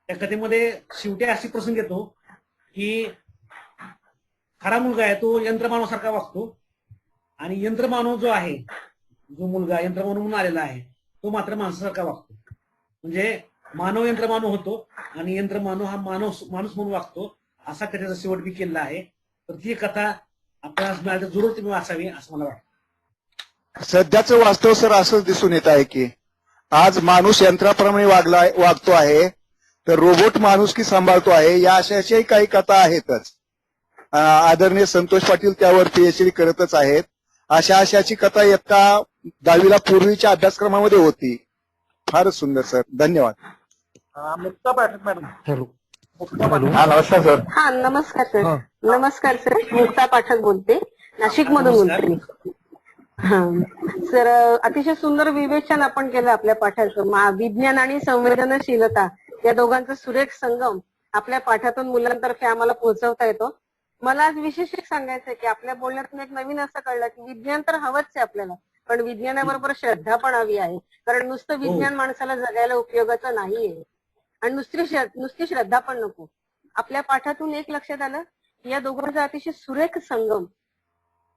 त्या कथेमध्ये शेवटी अशी प्रसंग येतो की खरा मुलगा आहे तो यंत्रमानवासारखा वागतो आणि यंत्रमानव जो आहे, जो मुलगा यंत्रमानव म्हणून आलेला आहे तो मात्र माणसासारखा वागतो. म्हणजे मानव यंत्रमानव होतो आणि यंत्रमानव हा माणूस म्हणून वागतो. असा कथेचा शेवट बी केलेला आहे. तर ती कथा आपल्याला जरूर तुम्ही वाचावी असं मला वाटतं. सध्याचं वास्तव सर असंच दिसून येत आहे की आज माणूस यंत्राप्रमाणे वागतो आहे, तर रोबोट माणूस की सांभाळतो आहे. या अशाही काही कथा आहेतच. आदरणीय संतोष पाटील त्यावर पीएचडी करतच आहेत. अशाची कथा इयत्ता 10वीला पूर्वीच्या अभ्यासक्रमामध्ये होती. फारच सुंदर सर, धन्यवाद. मुक्ता पाठक मॅडम. हॅलो. नमस्कार सर. हा नमस्कार सर. नमस्कार सर, मुक्ता पाठक बोलते, नाशिक मधून बोलते मी. हा सर, अतिशय सुंदर विवेचन आपण केलं आपल्या पाठाचं. विज्ञान आणि संवेदनशीलता या दोघांचा सुरेख संगम आपल्या पाठातून मुलांतर्फे आम्हाला पोहोचवता येतो. मला आज विशेष एक सांगायचंय की आपल्या बोलण्यातून एक नवीन असं कळलं की विज्ञान तर हवंच आहे आपल्याला, पण विज्ञानाबरोबर श्रद्धा पण हवी आहे. कारण नुसतं विज्ञान माणसाला जगायला उपयोगाचं नाहीये आणि नुसती श्रद्धा पण नको. आपल्या पाठातून एक लक्षात आलं की या दोघांचा अतिशय सुरेख संगम,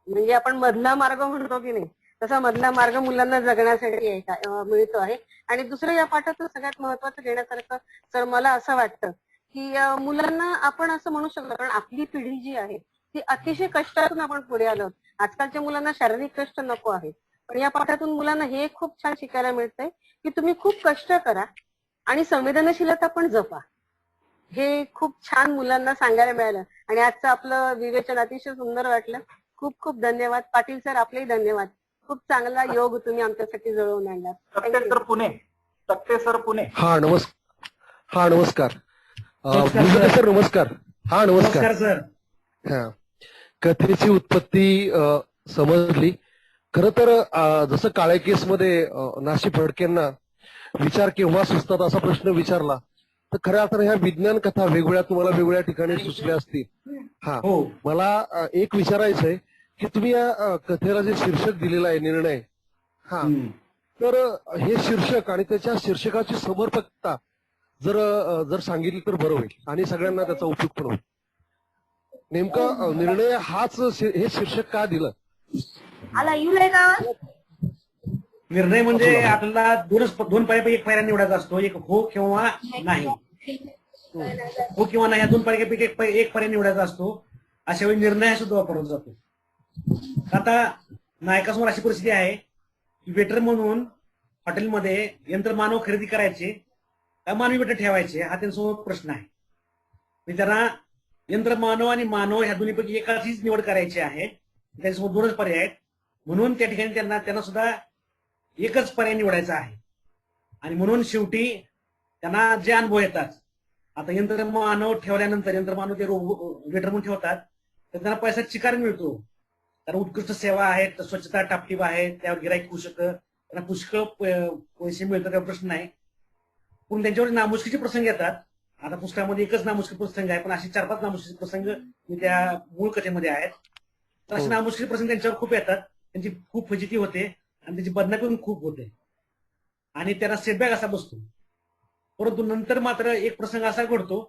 म्हणजे आपण मधला मार्ग म्हणतो की नाही, तसा मधला मार्ग मुलांना जगण्यासाठी मिळतो आहे. आणि दुसरं या पाठातून सगळ्यात महत्वाचं घेण्यासारखं सर मला असं वाटतं की मुलांना आपण असं म्हणू शकतो, कारण आपली पिढी जी आहे ती अतिशय कष्टातून आपण पुढे आलो. आजकालच्या मुलांना शारीरिक कष्ट नको आहे, पण या पाठातून मुलांना हे खूप छान शिकायला मिळतंय की तुम्ही खूप कष्ट करा आणि संवेदनशीलता पण जपा. हे खूप छान मुलांना सांगायला मिळालं आणि आजचं आपलं विवेचन अतिशय सुंदर वाटलं. खूप खूप धन्यवाद पाटील सर, आपलेही धन्यवाद. खूप चांगला योग तुम्ही आमच्यासाठी जुळवून आणला. सत्ते सर पुणे. हा नमस्कार सर. नमस्कार. हा नमस्कार सर. हा, कथेची उत्पत्ती समजली. खर तर जसं काळ्या केसमध्ये नाशिक फडकेंना विचार केव्हा सुचतात असा प्रश्न विचारला, तर खऱ्या अर्थाने ह्या विज्ञान कथा वेगवेगळ्या तुम्हाला वेगवेगळ्या ठिकाणी सुचल्या असतील. हा, मला एक विचारायचंय की तुम्ही या कथेला जे शीर्षक दिलेलं आहे निर्णय, हा, तर हे शीर्षक आणि त्याच्या शीर्षकाची समर्पकता जर सांगितली तर बरं होईल आणि सगळ्यांना त्याचा उपयोग पण होईल. नेमका निर्णय हे शीर्षक का दिलं? निर्णय म्हणजे आपल्याला दोन पायऱ्यापैकी एक पायऱ्या निवडायचा असतो, एक हो किंवा नाही. हो किंवा नाही या दोन पायऱ्यापैकी एक पर्याय निवडायचा असतो. अशा वेळी निर्णय सुद्धा वापरला जातो. आता नायकासमोर अशी परिस्थिती आहे की वेटर म्हणून हॉटेलमध्ये यंत्रमानव खरेदी करायचे का मानवी वेटर ठेवायचे हा त्यांच्यासमोर प्रश्न आहे. त्यांना यंत्रमानव आणि मानव ह्या दोन्हीपैकी एकाचीच निवड करायची आहे. त्यांच्यासमोर दोनच पर्याय आहेत, म्हणून त्या ठिकाणी त्यांना सुद्धा एकच पर्याय निवडायचा आहे. आणि म्हणून शेवटी त्यांना जे अनुभव येतात, आता यंत्रमानव ठेवल्यानंतर यंत्रमानव ते वेटर म्हणून ठेवतात तर त्यांना पैसा चिकार मिळतो, कारण उत्कृष्ट सेवा आहेत, स्वच्छता टापटीप आहे, त्यावर गिराईक होऊ शकतं, त्यांना पुष्कळ पैसे मिळतात, त्यावर प्रश्न नाही. पण त्यांच्यावर नामुष्कीचे प्रसंग येतात. आता पुस्तकामध्ये एकच नामुष्की प्रसंग आहे, पण असे 4-5 नामुष्की प्रसंग त्या मूळ कथेमध्ये आहेत. तर असे नामुष्की प्रसंग त्यांच्यावर खूप येतात, त्यांची खूप फजिती होते आणि त्याची बदनामी पण खूप होते आणि त्यांना सेटबॅक असा बसतो. परंतु नंतर मात्र एक प्रसंग असा घडतो,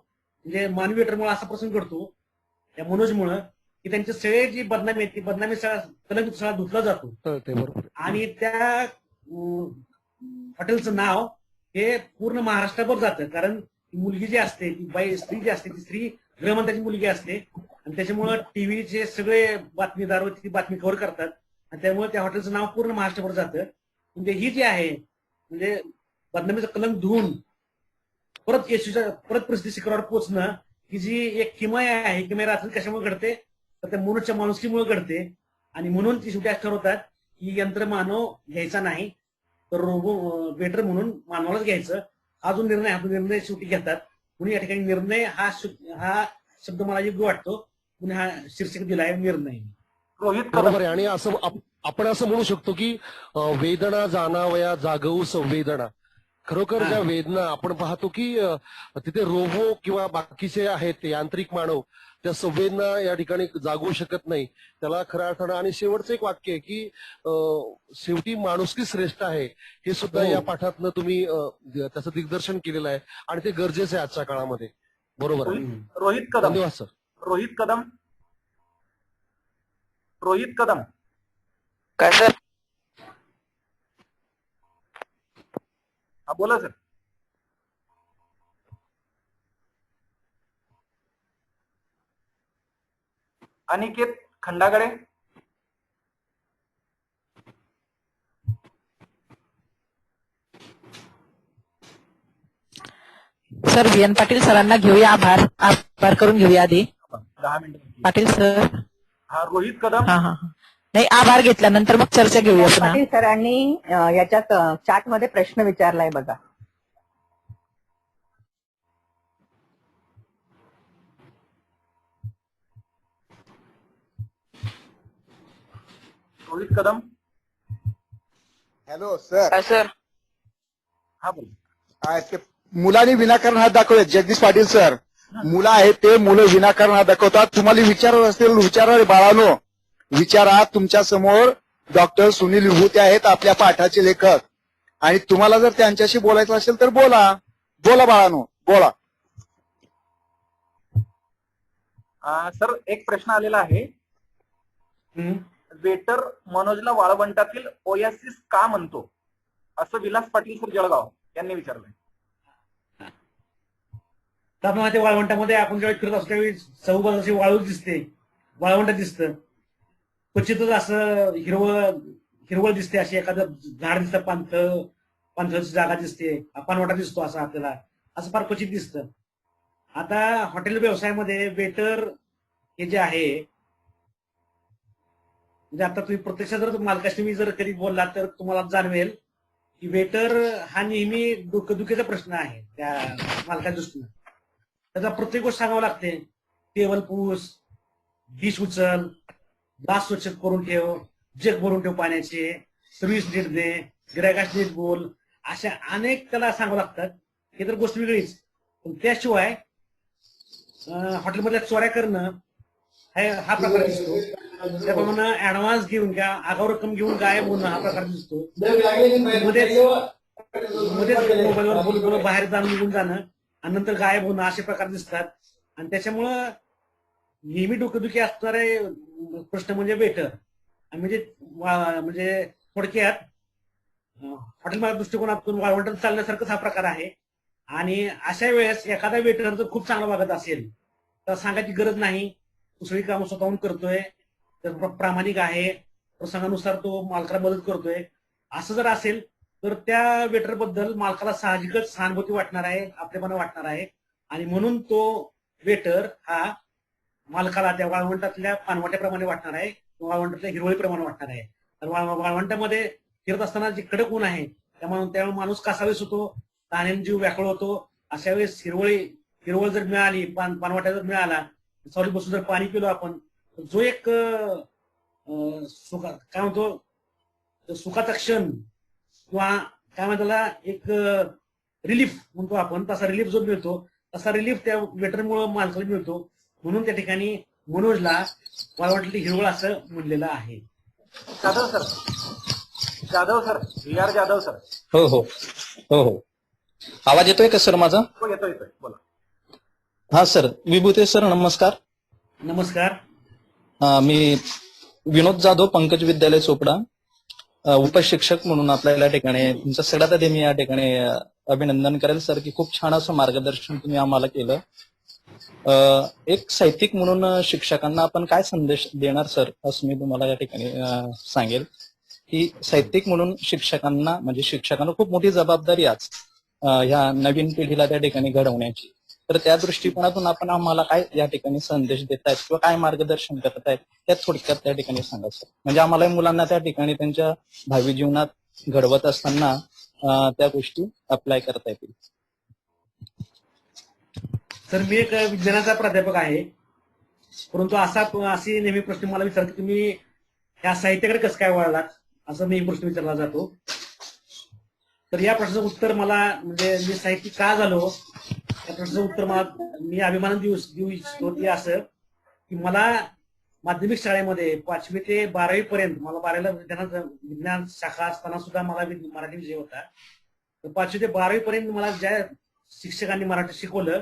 म्हणजे मानवी वेटरमुळे असा प्रसंग घडतो त्या मनोजमुळं की त्यांचे सगळे जी बदनामी आहे ती बदनामी सगळा धुतला जातो आणि त्या हॉटेलचं नाव हे पूर्ण महाराष्ट्रभर जातं. कारण मुलगी जी असते ती स्त्री जी असते ती स्त्री गृहमंत्र्याची मुलगी असते आणि त्याच्यामुळं टीव्हीचे सगळे बातमीदार ती बातमी कव्हर करतात आणि त्यामुळे त्या हॉटेलचं नाव पूर्ण महाराष्ट्रभर जातं. म्हणजे ही जी आहे म्हणजे बदनामीचं कलंक धुवून परत परिस्थिती शिखरावर पोहोचणं ही जी एक किमया आहे, किमया रात्री कशामुळे घडते तर त्या मनुष्य माणुसकीमुळे घडते. आणि म्हणून ती शेवटी ठरवतात की यंत्रमानव घ्यायचा नाही तर रोबो वेटर म्हणून मानवालाच घ्यायचं, हा जो निर्णय शेवटी घेतात. म्हणून या ठिकाणी निर्णय हा शब्द मला योग्य वाटतो, म्हणून हा शीर्षक दिलाय निर्णय. रोहित बरोबर कदम. आहे. आणि असं आपण असं म्हणू शकतो की वेदना जाणावया जागवू संवेदना. खरोखर ज्या वेदना आपण पाहतो की तिथे रोबो किंवा बाकीचे आहेत यांत्रिक मानव त्या संवेदना या ठिकाणी जागवू शकत नाही. त्याला खऱ्या अर्थानं आणि शेवटचं एक वाक्य आहे की शेवटी माणुसकी श्रेष्ठ आहे, हे सुद्धा या पाठातनं तुम्ही त्याचं दिग्दर्शन केलेलं आहे आणि ते गरजेचं आहे आजच्या काळामध्ये. बरोबर आहे. रोहित कदम. धन्यवाद सर. रोहित कदम. रोहित कदम. काय सर? हा बोला sir. Aniket Khandagale. Sir VN Patil सरांना घेऊया, आभार करून घेऊया आधी. 10 मिनिटं. पाटील सर. हा रोहित कदम. हा हा नाही, आभार घेतल्यानंतर मग चर्चा घेऊया पुन्हा. पाटील सरांनी याच्यात चॅट मध्ये प्रश्न विचारलाय बघा. रोहित कदम. Hello sir. काय सर? हा बोला. ते मुलांनी विनाकारण हात दाखवले. जगदीश पाटील सर, मुलं आहेत ते मुलं विनाकारण हात दाखवतात. तुम्हाला विचारत असतील विचारा रे बाळानो, विचारा. तुमच्या समोर डॉक्टर सुनील विभूते आहेत, आपल्या पाठाचे लेखक, आणि तुम्हाला जर त्यांच्याशी बोलायचं असेल तर बोला. बोला बाळानो, बोला. सर एक प्रश्न आलेला आहे. वेटर मनोजला वाळवंटातील ओयासिस का म्हणतो, असं विलास पाटील सर जळगाव यांनी विचारलंय. तर आपण माहिती वाळवंटामध्ये आपण जेव्हा फिरत असतो त्यावेळी चौबाजूची वाळू दिसते, वाळवंट दिसतं. क्वचितच असं हिरवळ दिसते, अशी एखादं झाड दिसतं, पाणथळची जागा दिसते, पाणवटा दिसतो, असं आपल्याला असं फार क्वचित दिसतं. आता हॉटेल व्यवसायामध्ये वेटर हे जे आहे, म्हणजे आता तुम्ही प्रत्यक्ष जर मालकाशी जर कधी बोलला तर तुम्हाला जाणवेल की वेटर हा नेहमी डोकेदुखीचा प्रश्न आहे त्या मालकाच्या दृष्टीनं. त्याचा प्रत्येक गोष्ट सांगावं लागते. टेबल पुस, डिश उचल, ग्लास स्वच्छ करून ठेव, जग भरून ठेव पाण्याचे, सर्व्हिस नीट दे, गिरायकाशी नीट बोल, अशा अनेक त्याला सांगावं लागतात. हे तर गोष्ट वेगळीच. पण त्याशिवाय हॉटेलमधल्या चोऱ्या करणं हा प्रकार दिसतो. त्याप्रमाणे ऍडव्हान्स घेऊन किंवा आगाऊ रक्कम घेऊन गायब होणं हा प्रकार दिसतो. मध्येच मोबाईलवर बोलून बाहेर जाऊन निघून जाणं आणि नंतर गायब होणं असे प्रकार दिसतात. आणि त्याच्यामुळं नेहमी डोकेदुखी असणारे प्रश्न म्हणजे वेटर. म्हणजे थोडक्यात हॉटेल दृष्टिकोनातून वाळवंटात चालण्यासारखाच हा प्रकार आहे. आणि अशा वेळेस एखादा वेटर जर खूप चांगला वागत असेल तर सांगायची गरज नाही, दुसरी कामं स्वतःहून करतोय, तर प्रामाणिक आहे, प्रसंगानुसार तो मालकाला मदत करतोय, असं जर असेल तर त्या वेटर बद्दल मालकाला साहजिकच सहानुभूती वाटणार आहे, आपलेपणा वाटणार आहे. आणि म्हणून तो वेटर हा मालकाला त्या वाळवंटातल्या पानवाट्याप्रमाणे वाटणार आहे, वाळवंटातल्या हिरवळीप्रमाणे वाटणार आहे. तर वाळवंटामध्ये फिरत असताना जे कडक ऊन आहे त्यामुळे माणूस कासावीस होतो, ताण्याने जीव व्याकुळ होतो. अशा वेळेस हिरवळ जर मिळाली, पानवाट्या जर मिळाला, सावलीत बसून जर पाणी पिलो आपण, जो एक काय म्हणतो सुखाचा क्षण किंवा काय म्हणतो त्याला एक रिलीफ म्हणतो आपण, तसा रिलीफ जो मिळतो तसा रिलीफ त्या वेटरमुळे माणसाला मिळतो. म्हणून त्या ठिकाणी मनोजला वाळवंटातली हिरवळ असं म्हणलेलं आहे. Jadhav sir VR Jadhav sir. हो हो हो हो. आवाज येतोय का सर माझा? हो येतोय बोला. हा सर. विभूते सर नमस्कार. नमस्कार. मी विनोद जाधव, पंकज विद्यालय चोपडा, उपशिक्षक म्हणून आपल्याला या ठिकाणी तुमचं सगळ्यात आधी मी या ठिकाणी अभिनंदन करेल सर की खूप छान असं मार्गदर्शन तुम्ही आम्हाला केलं. एक साहित्यिक म्हणून शिक्षकांना आपण काय संदेश देणार सर, असं मी तुम्हाला या ठिकाणी सांगेल की साहित्यिक म्हणून शिक्षकांना खूप मोठी जबाबदारी आज ह्या नवीन पिढीला त्या ठिकाणी घडवण्याची. तर त्या दृष्टिकोनातून आपण आम्हाला काय या ठिकाणी संदेश देत आहेत किंवा काय मार्गदर्शन करत आहेत त्या थोडक्यात त्या ठिकाणी सांगा सर. म्हणजे आम्हाला मुलांना त्या ठिकाणी त्यांच्या भावी जीवनात घडवत असताना त्या गोष्टी अप्लाय करता येतील. सर मी एक विज्ञानाचा प्राध्यापक आहे, परंतु असे नेहमी प्रश्न मला विचारतात की तुम्ही या साहित्याकडे कसं काय वळलात, असं नेहमी प्रश्न विचारला जातो. तर या प्रश्नाचं उत्तर मला म्हणजे मी साहित्यिक का झालो या प्रश्नाचं उत्तर मला मी अभिमानाने देऊ इच्छितो ते असं की मला माध्यमिक शाळेमध्ये 5वी ते 12वी पर्यंत मला 12वीला विज्ञान शाखा असताना सुद्धा मला मराठी विषय होता. तर 5वी ते 12वी पर्यंत मला ज्या शिक्षकांनी मराठी शिकवलं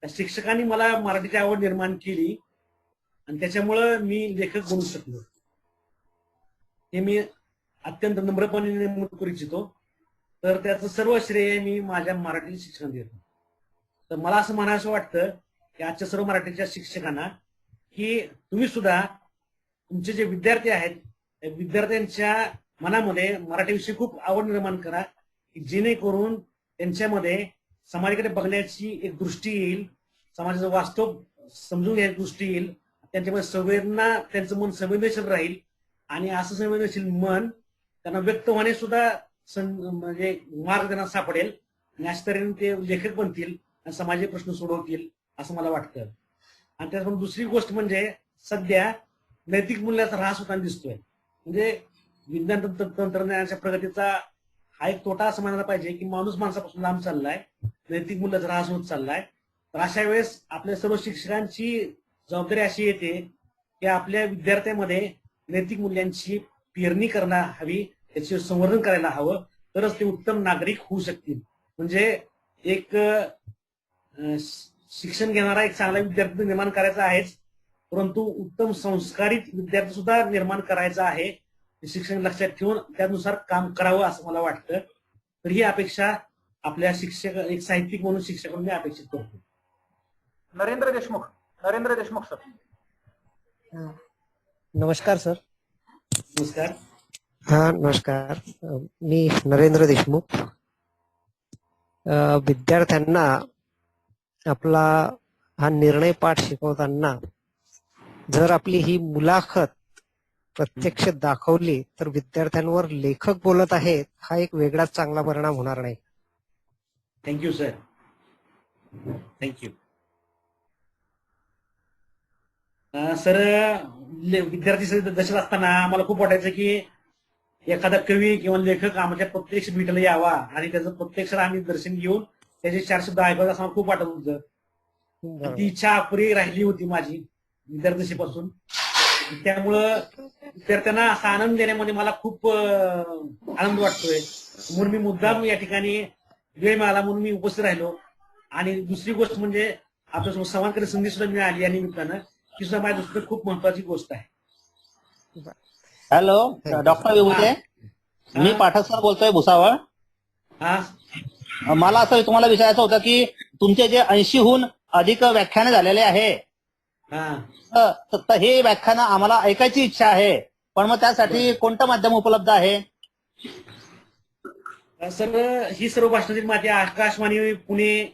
त्या शिक्षकांनी मला मराठीची आवड निर्माण केली आणि त्याच्यामुळं मी लेखक बनू शकलो. हे मी अत्यंत नम्रपणे नमूद करू इच्छितो. तर त्याचं सर्व श्रेय मी माझ्या मराठी शिक्षकांना देतो. तर मला असं म्हणायचं वाटतं की आजच्या सर्व मराठीच्या शिक्षकांना की तुम्ही सुद्धा तुमचे जे विद्यार्थी आहेत त्या विद्यार्थ्यांच्या मनामध्ये मराठीविषयी खूप आवड निर्माण करा की जेणेकरून त्यांच्यामध्ये समाजाकडे बघण्याची एक दृष्टी येईल, समाजाचं वास्तव समजून घ्यायची दृष्टी येईल, त्यांच्यामध्ये संवेदना, त्यांचं मन संवेदनशील राहील आणि असं संवेदनशील मन त्यांना व्यक्त होणे सुद्धा म्हणजे मार्ग त्यांना सापडेल आणि अशा तऱ्हेने ते लेखक बनतील आणि समाजाचे प्रश्न सोडवतील असं मला वाटतं. आणि त्याचबरोबर दुसरी गोष्ट म्हणजे सध्या नैतिक मूल्याचा ऱ्हास होताना दिसतोय. म्हणजे विज्ञान तंत्रज्ञानाच्या प्रगतीचा हा एक तोटा असं म्हणायला पाहिजे की माणूस माणसापासून लांब चाललाय, नैतिक मूल्याचा ऱ्हास होत चाललाय. तर अशा वेळेस आपल्या सर्व शिक्षकांची जबाबदारी अशी येते की आपल्या विद्यार्थ्यांमध्ये नैतिक मूल्यांची पेरणी करायला हवी, त्याचे संवर्धन करायला हवं, तरच ते उत्तम नागरिक होऊ शकतील. म्हणजे एक शिक्षण घेणारा एक चांगला विद्यार्थी निर्माण करायचा आहेच, परंतु उत्तम संस्कारित विद्यार्थी सुद्धा निर्माण करायचा आहे. शिक्षण लक्षात ठेवून त्यानुसार काम करावं असं मला वाटतं. तर ही अपेक्षा आपल्या शिक्षक एक साहित्यिक म्हणून शिक्षकांनी अपेक्षित करतो. नरेंद्र देशमुख सर. नमस्कार सर. नमस्कार. हा नमस्कार. मी नरेंद्र देशमुख. विद्यार्थ्यांना आपला हा निर्णय पाठ शिकवताना जर आपली ही मुलाखत प्रत्यक्ष दाखवली तर विद्यार्थ्यांवर लेखक बोलत आहेत हा एक वेगळाच चांगला परिणाम होणार नाही. Thank you sir. Thank you sir. विद्यार्थी दशेत असताना आम्हाला खूप वाटायचं की एखादा कवी किंवा लेखक आमच्या प्रत्यक्ष भेटीला यावा आणि त्याचं प्रत्यक्ष आम्ही दर्शन घेऊन त्याचे 4 शब्द ऐकायचं असं मला खूप वाटत होतं. ती इच्छा अपुरी राहिली होती माझी विद्यार्थीपासून. त्यामुळं विद्यार्थ्यांना असा आनंद देण्यामध्ये मला खूप आनंद वाटतोय. म्हणून मी मुद्दाम या ठिकाणी वेळ मिळाला म्हणून मी उपस्थित राहिलो. आणि दुसरी गोष्ट म्हणजे आपल्यासोबत संवाद करण्याची संधी सुद्धा मिळाली या निमित्तानं, ही सुद्धा माझ्या दृष्टीने खूप महत्वाची गोष्ट आहे. हॅलो डॉक्टर विभूते, मी पाठक सर बोलतोय भुसावळ. मला असं तुम्हाला विचारायचं होतं की तुमचे जे 80हून अधिक व्याख्याने झालेले आहे तर हे व्याख्यानं आम्हाला ऐकायची इच्छा आहे, पण मग त्यासाठी कोणतं माध्यम उपलब्ध आहे? सर ही सर्व भाषणातील माहिती आकाशवाणी पुणे,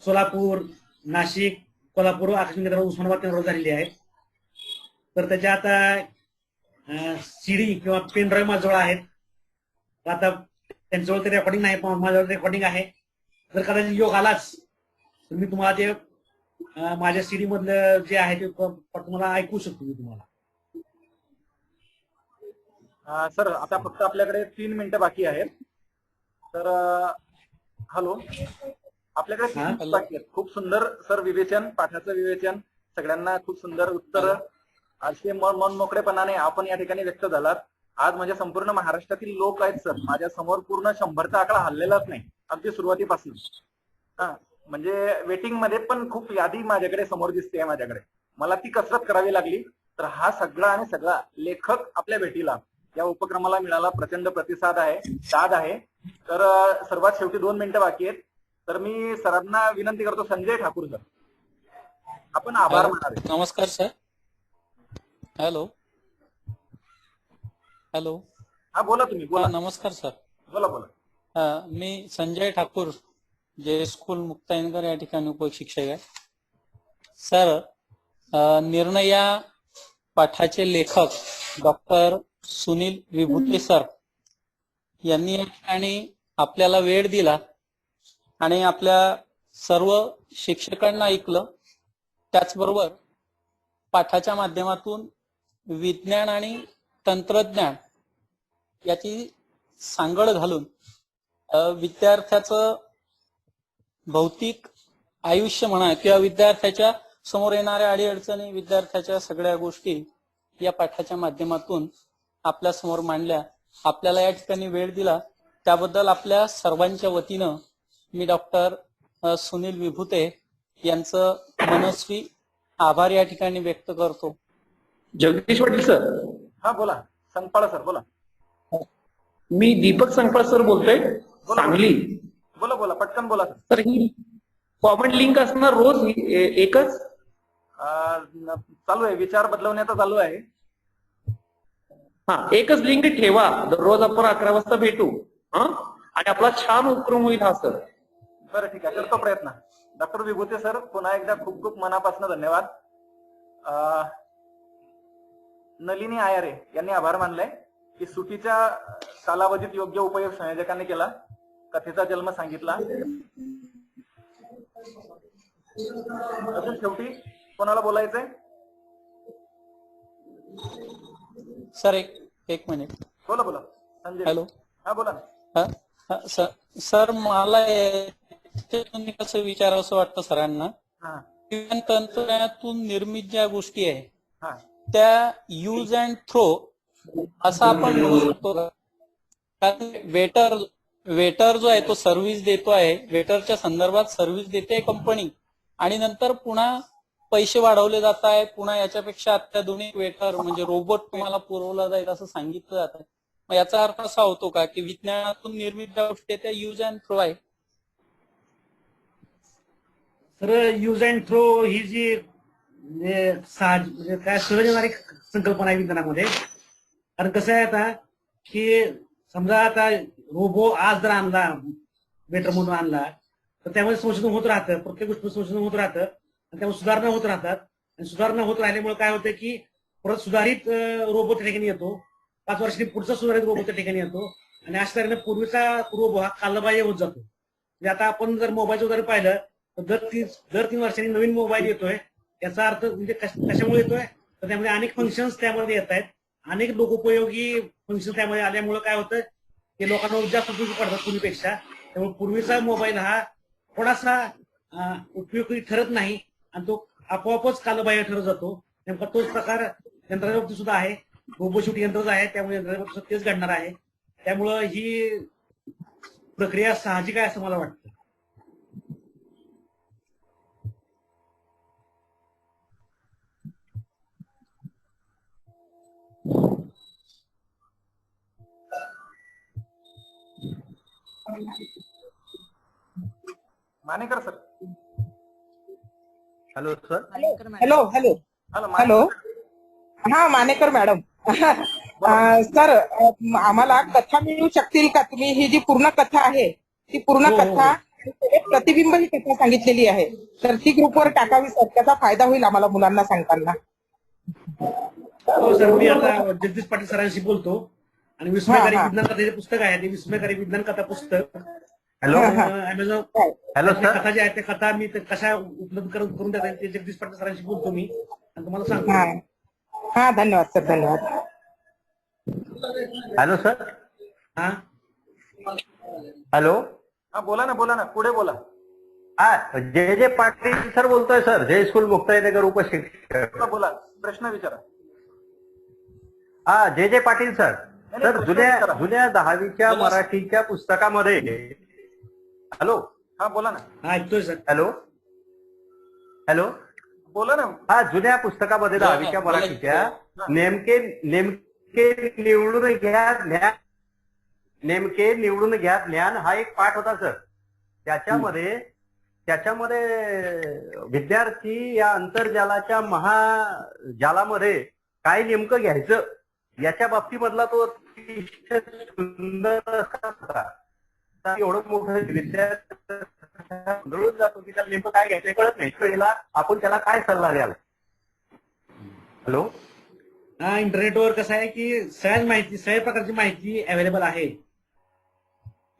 सोलापूर, नाशिक, कोल्हापूर, आकाशवाणी केंद्रावर, उस्मानाबाद केंद्रावर झालेली आहे. तर त्याच्या आता सीडी किंवा पेन ड्राईव्ह माझ्याजवळ आहेत. आता त्यांच्याजवळ ते रेकॉर्डिंग नाही, पण माझ्याजवळ रेकॉर्डिंग आहे. जर कदाचित योग आलाच तर मी तुम्हाला ते माझ्या सीडी मधलं जे आहे ते तुम्हाला ऐकू शकतो मी तुम्हाला. सर आता फक्त आपल्याकडे 3 मिनिटं बाकी आहेत. तर हॅलो, आपल्याकडे 3 मिनिटं बाकी आहेत. खूप सुंदर सर विवेचन, पाठाचं विवेचन, सगळ्यांना खूप सुंदर उत्तर असे मन मोकळेपणाने आपण या ठिकाणी व्यक्त झालात. आज म्हणजे संपूर्ण महाराष्ट्रातील लोक आहेत सर. माझ्या समोर पूर्ण 100चा आकडा हल्लेलाच नाही अगदी सुरुवातीपासून. म्हणजे वेटिंग मध्ये पण खूप यादी माझ्याकडे समोर दिसते. माझ्याकडे मला ती कसरत करावी लागली. तर हा सगळा आणि सगळा लेखक आपल्या भेटीला या उपक्रमाला मिळाला. प्रचंड प्रतिसाद आहे, दाद आहे. तर सर्वात शेवटी 2 मिनिटं बाकी आहेत. तर मी सरांना विनंती करतो, संजय ठाकूर सर आपण आभार मानावे. नमस्कार सर. Hello hello. हा बोला तुम्ही बोला. नमस्कार सर. बोला बोला. मी संजय ठाकूर, जे स्कूल मुक्ताईनगर या ठिकाणी उपशिक्षक आहे. सर निर्णय या पाठाचे लेखक डॉक्टर सुनील विभूते सर यांनी या ठिकाणी आपल्याला वेळ दिला आणि आपल्या सर्व शिक्षकांना ऐकलं. त्याचबरोबर पाठाच्या माध्यमातून विज्ञान आणि तंत्रज्ञान याची सांगड घालून विद्यार्थ्याचं भौतिक आयुष्य म्हणा किंवा विद्यार्थ्याच्या समोर येणाऱ्या अडीअडचणी, विद्यार्थ्याच्या सगळ्या गोष्टी या पाठाच्या माध्यमातून आपल्या समोर मांडल्या. आपल्याला या ठिकाणी वेळ दिला त्याबद्दल आपल्या सर्वांच्या वतीनं मी डॉक्टर सुनील विभूते यांचं मनस्वी आभार या ठिकाणी व्यक्त करतो. जगदीश पाटील सर. हा बोला. संगपाळ सर बोला. मी दीपक संगपाळ सर बोलतोय, सांगली. बोला बोला, पटकन बोला सर. तर ही कॉमन लिंक असणार रोज एकच चालू आहे, विचार बदलवण्याचा चालू आहे. हा, एकच लिंक ठेवा. दररोज आपण 11 वाजता भेटू. आणि आपला छान उपक्रम होईल हा सर. बरं ठीक आहे, करतो प्रयत्न. डॉक्टर विभूते सर, पुन्हा एकदा खूप खूप मनापासून धन्यवाद. नलिनी आयारे यांनी आभार मानले की सुटीच्या कालावधीत योग्य उपयोग संयोजकांनी केला, कथेचा जन्म सांगितला. अजून शेवटी कोणाला बोलायचंय? सर एक मिनिट. बोला बोला संजय. हॅलो. हा बोला ना. सर मला याच्यातून कसं विचारावं वाटतं सरांना, विज्ञान तंत्रज्ञानातून निर्मित ज्या गोष्टी आहे त्या यूज अँड थ्रो असं आपण म्हणू शकतो का? कारण वेटर जो आहे तो सर्व्हिस देतो आहे, वेटरच्या संदर्भात सर्व्हिस देते कंपनी आणि नंतर पुन्हा पैसे वाढवले जात आहे, पुन्हा याच्यापेक्षा अत्याधुनिक वेटर म्हणजे रोबोट तुम्हाला पुरवला जाईल असं सांगितलं जात आहे. मग याचा अर्थ असा होतो का की विज्ञानातून निर्मित ज्या गोष्टी त्या यूज अँड थ्रो आहे? तर यूज अँड थ्रो ही जी म्हणजे काय सहज येणारी संकल्पना आहे विज्ञानामध्ये. कारण कसं आहे आता की समजा आता रोबो आज जर आणला, वेटर म्हणून आणला, तर त्यामध्ये संशोधन होत राहतं, प्रत्येक गोष्टी संशोधन होत राहतं आणि त्यामुळे सुधारणा होत राहतात. आणि सुधारणा होत राहिल्यामुळे काय होतं की परत सुधारित रोबो त्या ठिकाणी येतो, 5 वर्षांनी पुढचा सुधारित रोबो त्या ठिकाणी येतो आणि अशा तऱ्हेने पूर्वीचा रोबो हा कालबाह्य होत जातो. म्हणजे आता आपण जर मोबाईलचं उदाहरण पाहिलं तर दर 3 वर्षांनी नवीन मोबाईल येतोय. याचा अर्थ म्हणजे कशामुळे येतोय तर त्यामध्ये अनेक फंक्शन्स त्यामध्ये येत आहेत, अनेक लोकोपयोगी फंक्शन त्यामध्ये आल्यामुळे काय होतं की लोकांना जास्त उपयोगी पडतात पूर्वीपेक्षा. त्यामुळे पूर्वीचा मोबाईल हा थोडासा उपयोगी ठरत नाही आणि तो आपोआपच कालबाह्य ठरत जातो. नेमका तोच प्रकार यंत्राच्या बाबतीत सुद्धा आहे. रोबो शेवटी यंत्रच आहे, त्यामुळे यंत्राच्या बाबतीत तेच घडणार आहे. त्यामुळं ही प्रक्रिया साहजिक आहे असं मला वाटतं. Manekar sir. Hello sir. Hello hello hello. हा मानेकर मॅडम. सर आम्हाला कथा मिळू शकतील का? तुम्ही ही जी पूर्ण कथा आहे ती पूर्ण कथा प्रतिबिंब ही कथा सांगितलेली आहे, तर ती ग्रुपवर टाकावी सर. त्याचा फायदा होईल आम्हाला मुलांना सांगताना. हो सर, मी आता जगदीश पाटील सरांशी बोलतो आणि विस्मयकारी विज्ञान कथेचे पुस्तक आहे ते विस्मयकारी विज्ञान कथा पुस्तक हॅलो अमेझॉन हॅलो सर. कथा ज्या आहेत त्या कथा मी कशा उपलब्ध करून देता येईल ते जगदीश पाटील सरांशी बोलतो मी आणि तुम्हाला सांगतो. हा धन्यवाद सर, धन्यवाद. Hello sir. हा हॅलो. हा बोला ना, पुढे बोला. हा, जे पाटील सर बोलतोय सर, जय स्कूल मुक्ताईनगर उपशिक्षक. बोला, प्रश्न विचारा. हा, जे पाटील सर. सर जुन्या 10वीच्या मराठीच्या पुस्तकामध्ये. हॅलो. हा बोला ना. ऐकतोय सर. Hello hello. बोला ना. हा, जुन्या पुस्तकामध्ये 10वीच्या मराठीच्या नेमके निवडून घ्या ज्ञान हा एक पाठ होता सर. त्याच्यामध्ये विद्यार्थी या आंतरजालाच्या महाजालामध्ये काय नेमकं घ्यायचं याच्या बाबतीमधला तो सुंदर होता. एवढं मोठं विद्यार्थी आंदोलन जातो की त्याला नेमकं काय घ्यायचं कळत नाही. त्याला आपण त्याला काय सल्ला द्याल? हॅलो. हा, इंटरनेटवर कसं आहे की सगळ्या प्रकारची माहिती अवेलेबल आहे.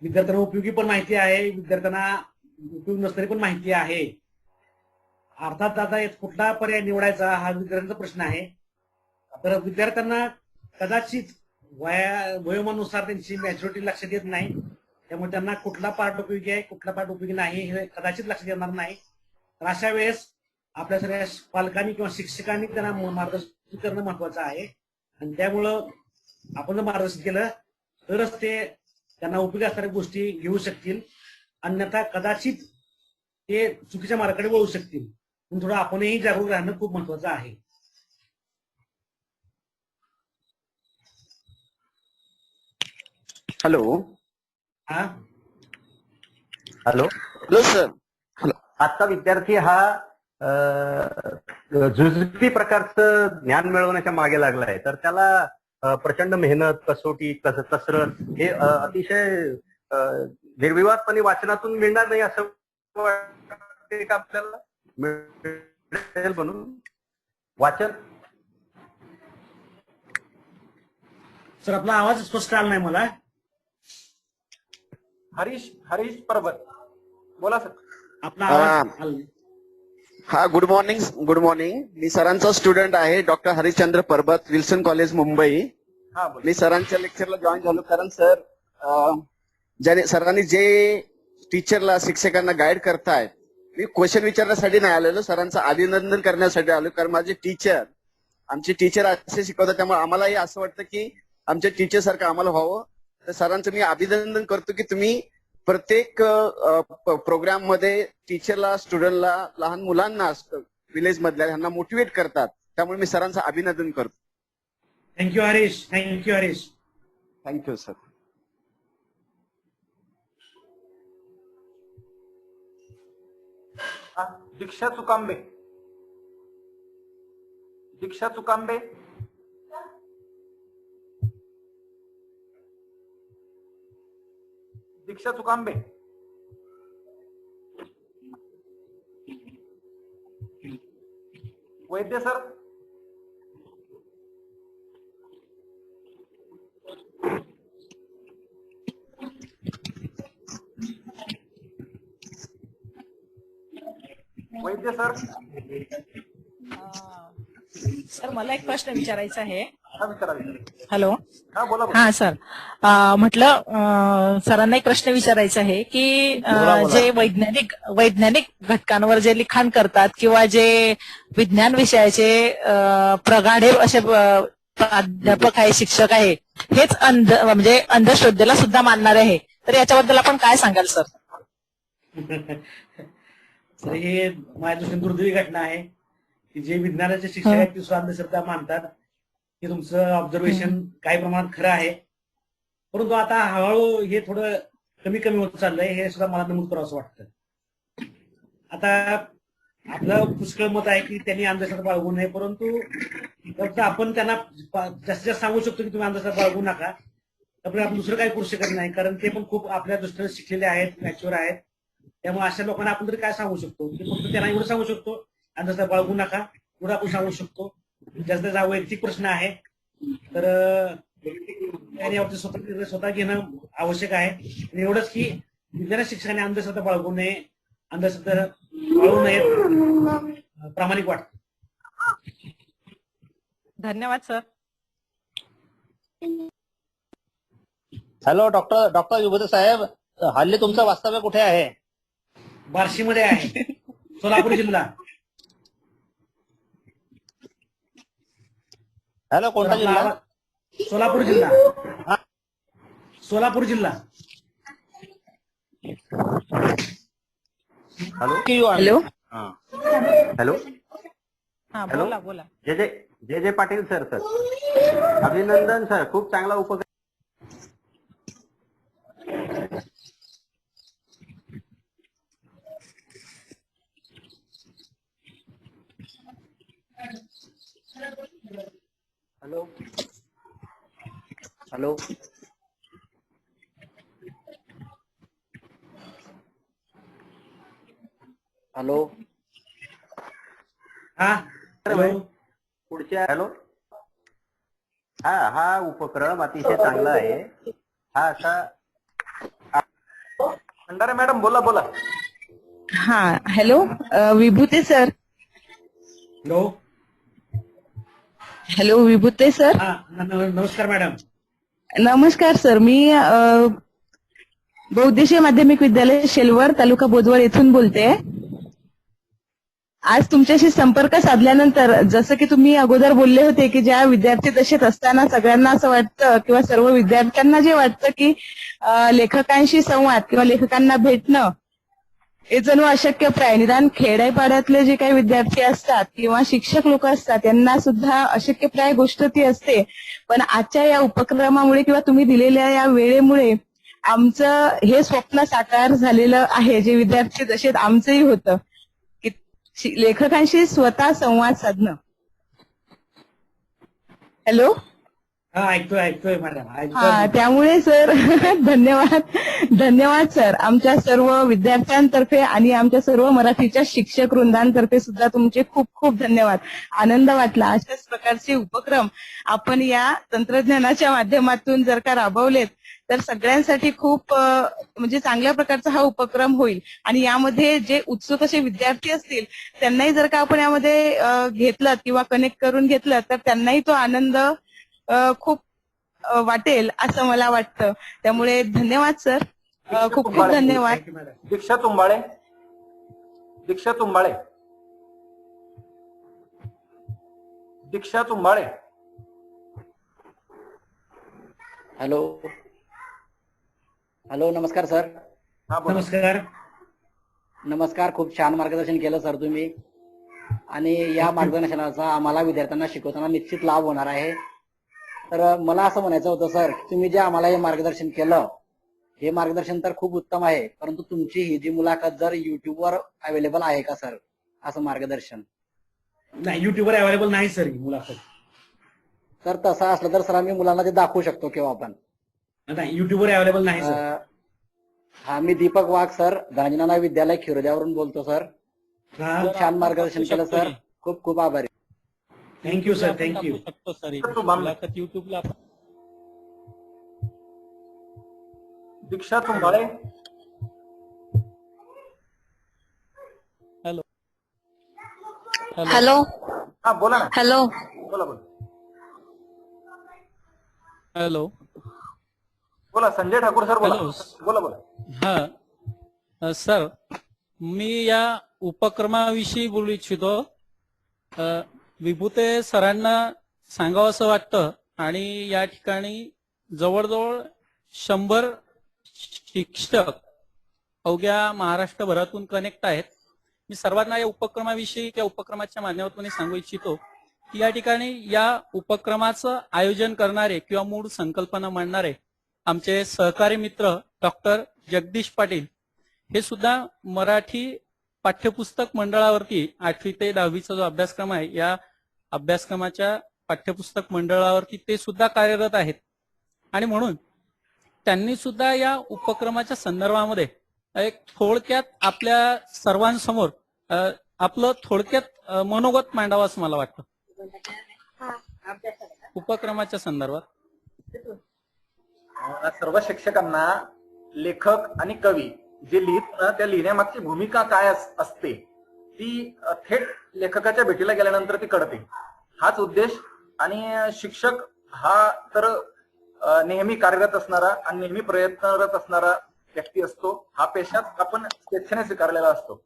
विद्यार्थ्यांना उपयोगी पण माहिती आहे, विद्यार्थ्यांना उपयोगी नसणारी पण माहिती आहे. अर्थात आता यात कुठला पर्याय निवडायचा हा विद्यार्थ्यांचा प्रश्न आहे. तर विद्यार्थ्यांना कदाचित वयोमानुसार त्यांची मॅच्युरिटी लक्षात येत नाही, त्यामुळे त्यांना कुठला पार्ट उपयोगी आहे कुठला पार्ट उपयोगी नाही हे कदाचित लक्षात येणार नाही. तर अशा वेळेस आपल्या सगळ्या पालकांनी किंवा शिक्षकांनी त्यांना मार्गदर्शन करणं महत्वाचं आहे. आणि त्यामुळं आपण जर मार्गदर्शन केलं तरच ते त्यांना उपयोगी असणाऱ्या गोष्टी घेऊ शकतील, अन्यथा कदाचित ते चुकीच्या मार्गाकडे वळू शकतील. पण थोडं आपणही जागरूक राहणं खूप महत्वाचं आहे. हॅलो. हा हॅलो. Hello sir. हॅलो. आजचा विद्यार्थी हा जुजबी प्रकारचं ज्ञान मिळवण्याच्या मागे लागलाय, तर त्याला प्रचंड मेहनत, कसोटी, कसरत हे अतिशय निर्विवादपणे वाचनातून मिळणार नाही असं वाटते का आपल्याला? मिळेल म्हणून वाचन. सर आपला आवाज स्पष्ट आला नाही मला. हरीश परबत बोला सर. आपला आवाज हा. Good morning. मी सरांचा स्टुडंट आहे, डॉक्टर हरिश्चंद्र परबत, विल्सन कॉलेज मुंबई. मी सरांच्या लेक्चरला जॉईन झालो कारण सरांनी जे टीचरला, शिक्षकांना गाईड करतायत, मी क्वेश्चन विचारण्यासाठी नाही आलेलो, सरांचं अभिनंदन करण्यासाठी आलो. कारण आमचे टीचर असे शिकवतात, त्यामुळे आम्हालाही असं वाटतं की आमच्या टीचर सारखं आम्हाला व्हावं. तर सरांचं मी अभिनंदन करतो की तुम्ही प्रत्येक प्रोग्राम मध्ये टीचरला, स्टुडंटला, लहान मुलांना, विलेज मधल्या ह्यांना मोटिवेट करतात. त्यामुळे मी सरांचं अभिनंदन करतो. Thank you Harish. Thank you sir. Diksha Chukambe. Diksha Chukambe. Diksha Chukambe. Vaidya sir. Vaidya sir. Sir मला एक प्रश्न विचारायचा आहे. हा विचारा. हॅलो. हा बोला. हा सर, म्हटलं सरांना एक प्रश्न विचारायचा आहे की जे वैज्ञानिक घटकांवर जे लिखाण करतात किंवा जे विज्ञान विषयाचे प्रगाढे असे प्राध्यापक आहे, शिक्षक आहे, हेच म्हणजे अंधश्रद्धेला सुद्धा मानणारे आहे, तर याच्याबद्दल आपण काय सांगाल सर? तर हे माझ्या दृष्टीने दुर्दैवी घटना आहे की जे विज्ञानाचे शिक्षक आहेत ते सुद्धा अंधश्रद्धा मानतात. हे तुमचं ऑब्झर्वेशन काही प्रमाणात खरं आहे, परंतु आता हळूहळू हे थोडं कमी होत चाललंय, हे सुद्धा मला नमूद करावं असं वाटतं. आता आपलं पुष्कळ मत आहे की त्यांनी अंधश्रद्धा बाळगू नये, परंतु फक्त आपण त्यांना जास्तीत जास्त सांगू शकतो की तुम्ही अंधश्रद्धा बाळगू नका. आपण दुसरं काही करू शकत नाही, कारण ते पण खूप आपल्या दृष्टीने शिकलेले आहेत, मॅच्युअर आहेत. त्यामुळे अशा लोकांना आपण तरी काय सांगू शकतो की फक्त त्यांना एवढं सांगू शकतो अंधश्रद्धा बाळगू नका, एवढं आपण सांगू शकतो. जास्त वैयक्तिक प्रश्न आहे, तर त्याने स्वतः घेणं आवश्यक आहे. आणि एवढंच की विद्यार्थी शिक्षकांनी अंधश्रद्धा बाळगू नये, अंधश्रद्धा बाळगू नये प्रामाणिक वाटतं. धन्यवाद सर. हॅलो. डॉक्टर युगोदे साहेब, हल्ली तुमचं वास्तव्य कुठे आहे? बार्शीमध्ये आहे, सोलापूर जिल्हा. हॅलो. कोणता जिल्हा? सोलापूर जिल्हा. सोलापूर जिल्हा. हॅलो. हॅलो. हा बोला. जे पाटील सर. अभिनंदन सर, खूप चांगला उपक्रम. हॅलो. पुढच्या. हॅलो. हा उपक्रम अतिशय चांगला आहे. हा असा भंडारे मॅडम बोला बोला. हा hello Vibhute sir. Hello. Hello Vibhute sir. नमस्कार मॅडम. नमस्कार सर. मी बहुउद्देशीय माध्यमिक विद्यालय शेलवर तालुका बोदवड येथून बोलते. आज तुमच्याशी संपर्क साधल्यानंतर जसं की तुम्ही अगोदर बोलले होते की ज्या विद्यार्थी दशेत असताना सगळ्यांना असं वाटतं किंवा सर्व विद्यार्थ्यांना जे वाटतं की लेखकांशी संवाद किंवा लेखकांना भेटणं हे जणू अशक्यप्राय. निदान खेड्यापाड्यातले जे काही विद्यार्थी असतात किंवा शिक्षक लोक असतात यांना सुद्धा अशक्यप्राय गोष्ट ती असते. पण आजच्या या उपक्रमामुळे किंवा तुम्ही दिलेल्या या वेळेमुळे आमचं हे स्वप्न साकार झालेलं आहे, जे विद्यार्थी दशेत आमचंही होतं की लेखकांशी स्वतः संवाद साधणं. हॅलो. ऐकतोय मॅडम. हा त्यामुळे सर धन्यवाद सर. आमच्या सर्व विद्यार्थ्यांतर्फे आणि आमच्या सर्व मराठीच्या शिक्षक वृंदांतर्फे सुद्धा तुमचे खूप खूप धन्यवाद. आनंद वाटला. अशाच प्रकारचे उपक्रम आपण या तंत्रज्ञानाच्या माध्यमातून जर का राबवलेत तर सगळ्यांसाठी खूप म्हणजे चांगल्या प्रकारचा हा उपक्रम होईल. आणि यामध्ये जे उत्सुक असे विद्यार्थी असतील त्यांनाही जर का आपण यामध्ये घेतलं किंवा कनेक्ट करून घेतलं तर त्यांनाही तो आनंद खूप वाटेल असं मला वाटतं. त्यामुळे धन्यवाद सर. खूप खूप धन्यवाद. दीक्षा तुंबाळे. दीक्षा तुंबाळे. दीक्षा तुंबाळे. हॅलो. हॅलो नमस्कार सर. नमस्कार. नमस्कार. खूप छान मार्गदर्शन केलं सर तुम्ही. आणि या मार्गदर्शनाचा आम्हाला विद्यार्थ्यांना शिकवताना निश्चित लाभ होणार आहे. तर मला असं म्हणायचं होतं सर, तुम्ही जे आम्हाला हे मार्गदर्शन केलं हे मार्गदर्शन तर खूप उत्तम आहे, परंतु तुमची ही जी मुलाखत जर युट्यूबवर अवेलेबल आहे का सर असं मार्गदर्शन? नाही, युट्यूबवर अवेलेबल नाही सर ही मुलाखत. सर तसं असलं तर सर आम्ही मुलांना ते दाखवू शकतो केव्हा पण. नाही, युट्यूबवर अवेलेबल नाही सर. हा मी दीपक वाघ सर, गांधीनाना विद्यालय खिरोद्यावरून बोलतो सर. खूप छान मार्गदर्शन केलं सर. खूप खूप आभारी. Thank you sir. थँक्यू. युट्यूबला. दीक्षा तुंबाळे. हॅलो. हॅलो. हा बोला ना. हॅलो. बोला बोला. हॅलो. बोला संजय ठाकूर सर. बोला बोला बोला. हा सर, मी या उपक्रमाविषयी बोलू इच्छितो. विभूते सरांना सांगावं असं वाटतं आणि या ठिकाणी जवळजवळ 100 शिक्षक अवघ्या महाराष्ट्रभरातून कनेक्ट आहेत. मी सर्वांना या उपक्रमाविषयी त्या उपक्रमाच्या माध्यमातून सांगू इच्छितो की या ठिकाणी या उपक्रमाचं आयोजन करणारे किंवा मूळ संकल्पना मांडणारे आमचे सहकारी मित्र डॉक्टर जगदीश पाटील हे सुद्धा मराठी पाठ्यपुस्तक मंडळावरती 8वी ते 10वीचा जो अभ्यासक्रम आहे या अभ्यासक्रमाच्या पाठ्यपुस्तक मंडळावरती ते सुद्धा कार्यरत आहेत. आणि म्हणून त्यांनी सुद्धा या उपक्रमाच्या संदर्भामध्ये एक थोडक्यात आपल्या सर्वांसमोर आपलं थोडक्यात मनोगत मांडावं असं मला वाटतं उपक्रमाच्या संदर्भात. सर्व शिक्षकांना लेखक आणि कवी जे लिहित त्या लिहिण्यामागची भूमिका काय असते ती थेट लेखकाच्या भेटीला गेल्यानंतर ती कळते. हाच उद्देश. आणि शिक्षक हा तर नेहमी कार्यरत असणारा आणि नेहमी प्रयत्नरत असणारा व्यक्ती असतो. हा पेशाच आपण स्वेच्छेने स्वीकारलेला असतो.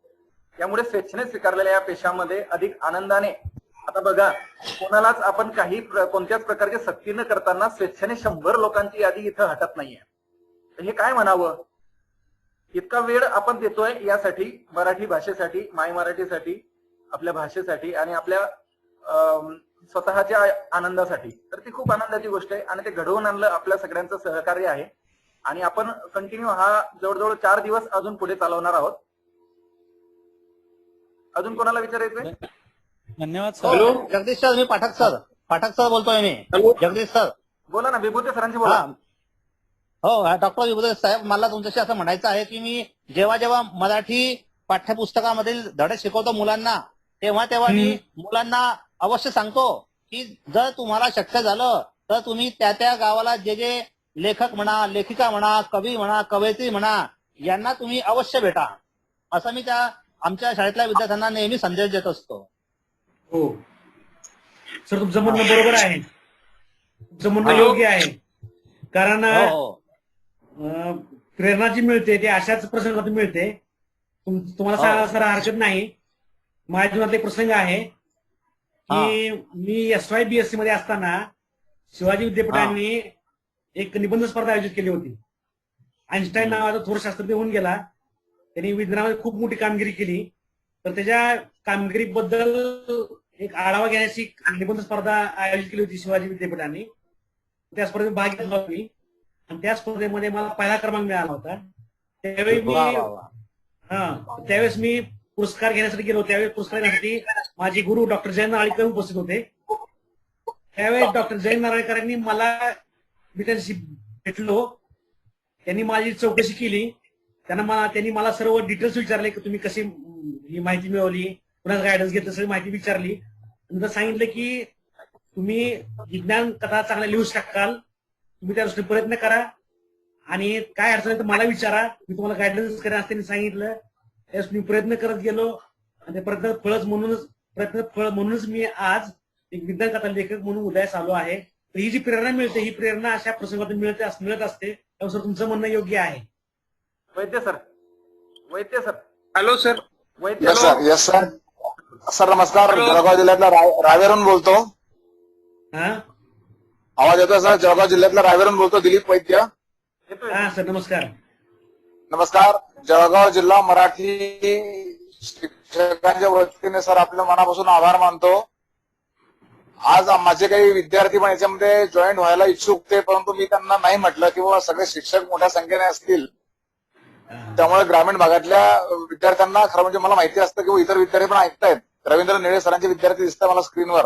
त्यामुळे स्वेच्छेने स्वीकारलेल्या या पेशामध्ये अधिक आनंदाने, आता बघा कोणालाच आपण काही कोणत्याच प्रकारची सक्ती न करताना स्वेच्छेने 100 लोकांची यादी इथं हटत नाहीये. हे काय म्हणावं, इतका वेळ आपण देतोय यासाठी, मराठी भाषेसाठी, माय मराठीसाठी, आपल्या भाषेसाठी आणि आपल्या स्वतःच्या आनंदासाठी. तर ती खूप आनंदाची गोष्ट आहे आणि ते घडवून आणलं आपल्या सगळ्यांचं सहकार्य आहे. आणि आपण कंटिन्यू हा जवळजवळ 4 दिवस अजून पुढे चालवणार आहोत. अजून कोणाला विचारायचंय? धन्यवाद सर. हॅलो जगदीश सर, मी पाठक सर बोलतोय मी. जगदीश सर बोला ना. विभूते सरांशी बोला. हो डॉक्टर विभूते साहेब, मला तुमच्याशी असं म्हणायचं आहे की मी जेव्हा मराठी पाठ्यपुस्तकामधील धडे शिकवतो मुलांना तेव्हा मी मुलांना अवश्य सांगतो की जर तुम्हाला शक्य झालं तर तुम्ही त्या गावाला जे लेखक म्हणा, लेखिका म्हणा, कवी म्हणा, कवयित्री म्हणा यांना तुम्ही अवश्य भेटा, असं मी त्या आमच्या शाळेतल्या विद्यार्थ्यांना नेहमी संदेश देत असतो. हो सर, तुमचं म्हणणं बरोबर आहे, तुमचं म्हणणं योग्य आहे. कारण प्रेरणा जी मिळते ती अशाच प्रसंगातून मिळते. तुम्हाला सांगायला सर हरकत नाही, माझ्या जीवनातले प्रसंग आहे की मी SY BSc मध्ये असताना शिवाजी विद्यापीठाने एक निबंध स्पर्धा आयोजित केली होती. आईन्स्टाईन नावाचा थोर शास्त्रज्ञ होऊन गेला, त्यांनी विज्ञानामध्ये खूप मोठी कामगिरी केली. तर त्याच्या कामगिरीबद्दल एक आढावा घेण्याची निबंध स्पर्धा आयोजित केली होती शिवाजी विद्यापीठाने. त्या स्पर्धेत भाग घेतला होता मी आणि त्या स्पर्धेमध्ये मला पहिला क्रमांक मिळाला होता. त्यावेळेस मी पुरस्कार घेण्यासाठी गेलो. त्यावेळेस पुरस्कार घेण्यासाठी माझे गुरु डॉक्टर जयंत नारळीकर उपस्थित होते. त्यावेळेस डॉक्टर जयंत नारळीकरांनी मी त्यांच्याशी भेटलो, त्यांनी माझी चौकशी केली. त्यांनी मला सर्व डिटेल्स विचारले की तुम्ही कशी ही माहिती मिळवली, कुणाचं गायडन्स घेतलं, सगळी माहिती विचारली. नंतर सांगितलं की तुम्ही विज्ञान कथा चांगल्या लिहू शकाल, तुम्ही त्या दृष्टीने प्रयत्न करा आणि काय अडचण आहे तर मला विचारा, मी तुम्हाला गायडन्स करेन असं त्यांनी सांगितलं. त्यावेळेस मी प्रयत्न करत गेलो आणि ते प्रयत्न फळ म्हणूनच मी आज एक विज्ञान कथा लेखक म्हणून उदयास आलो आहे. तर ही जी प्रेरणा मिळते, ही प्रेरणा अशा प्रसंगातून मिळत असते. त्यानुसार तुमचं म्हणणं योग्य आहे. Vaidya sir hello sir. Yes sir. Sir नमस्कार, जळगाव जिल्ह्यातला रावेरून बोलतो. आवाज येतोय सर? जळगाव जिल्ह्यातला रावेरून बोलतो, दिलीप वैद्य. हा सर, नमस्कार. नमस्कार. जळगाव जिल्हा मराठी शिक्षकांच्या वतीने सर आपल्या मनापासून आभार मानतो. आज माझे काही विद्यार्थी पण याच्यामध्ये जॉईन व्हायला इच्छुक ते, परंतु मी त्यांना नाही म्हटलं की बाबा सगळे शिक्षक मोठ्या संख्येने असतील, त्यामुळे ग्रामीण भागातल्या विद्यार्थ्यांना खरं म्हणजे मला माहिती असतं की इतर विद्यार्थी पण ऐकतायत. रवींद्र निळे सरांचे विद्यार्थी दिसतात मला स्क्रीनवर.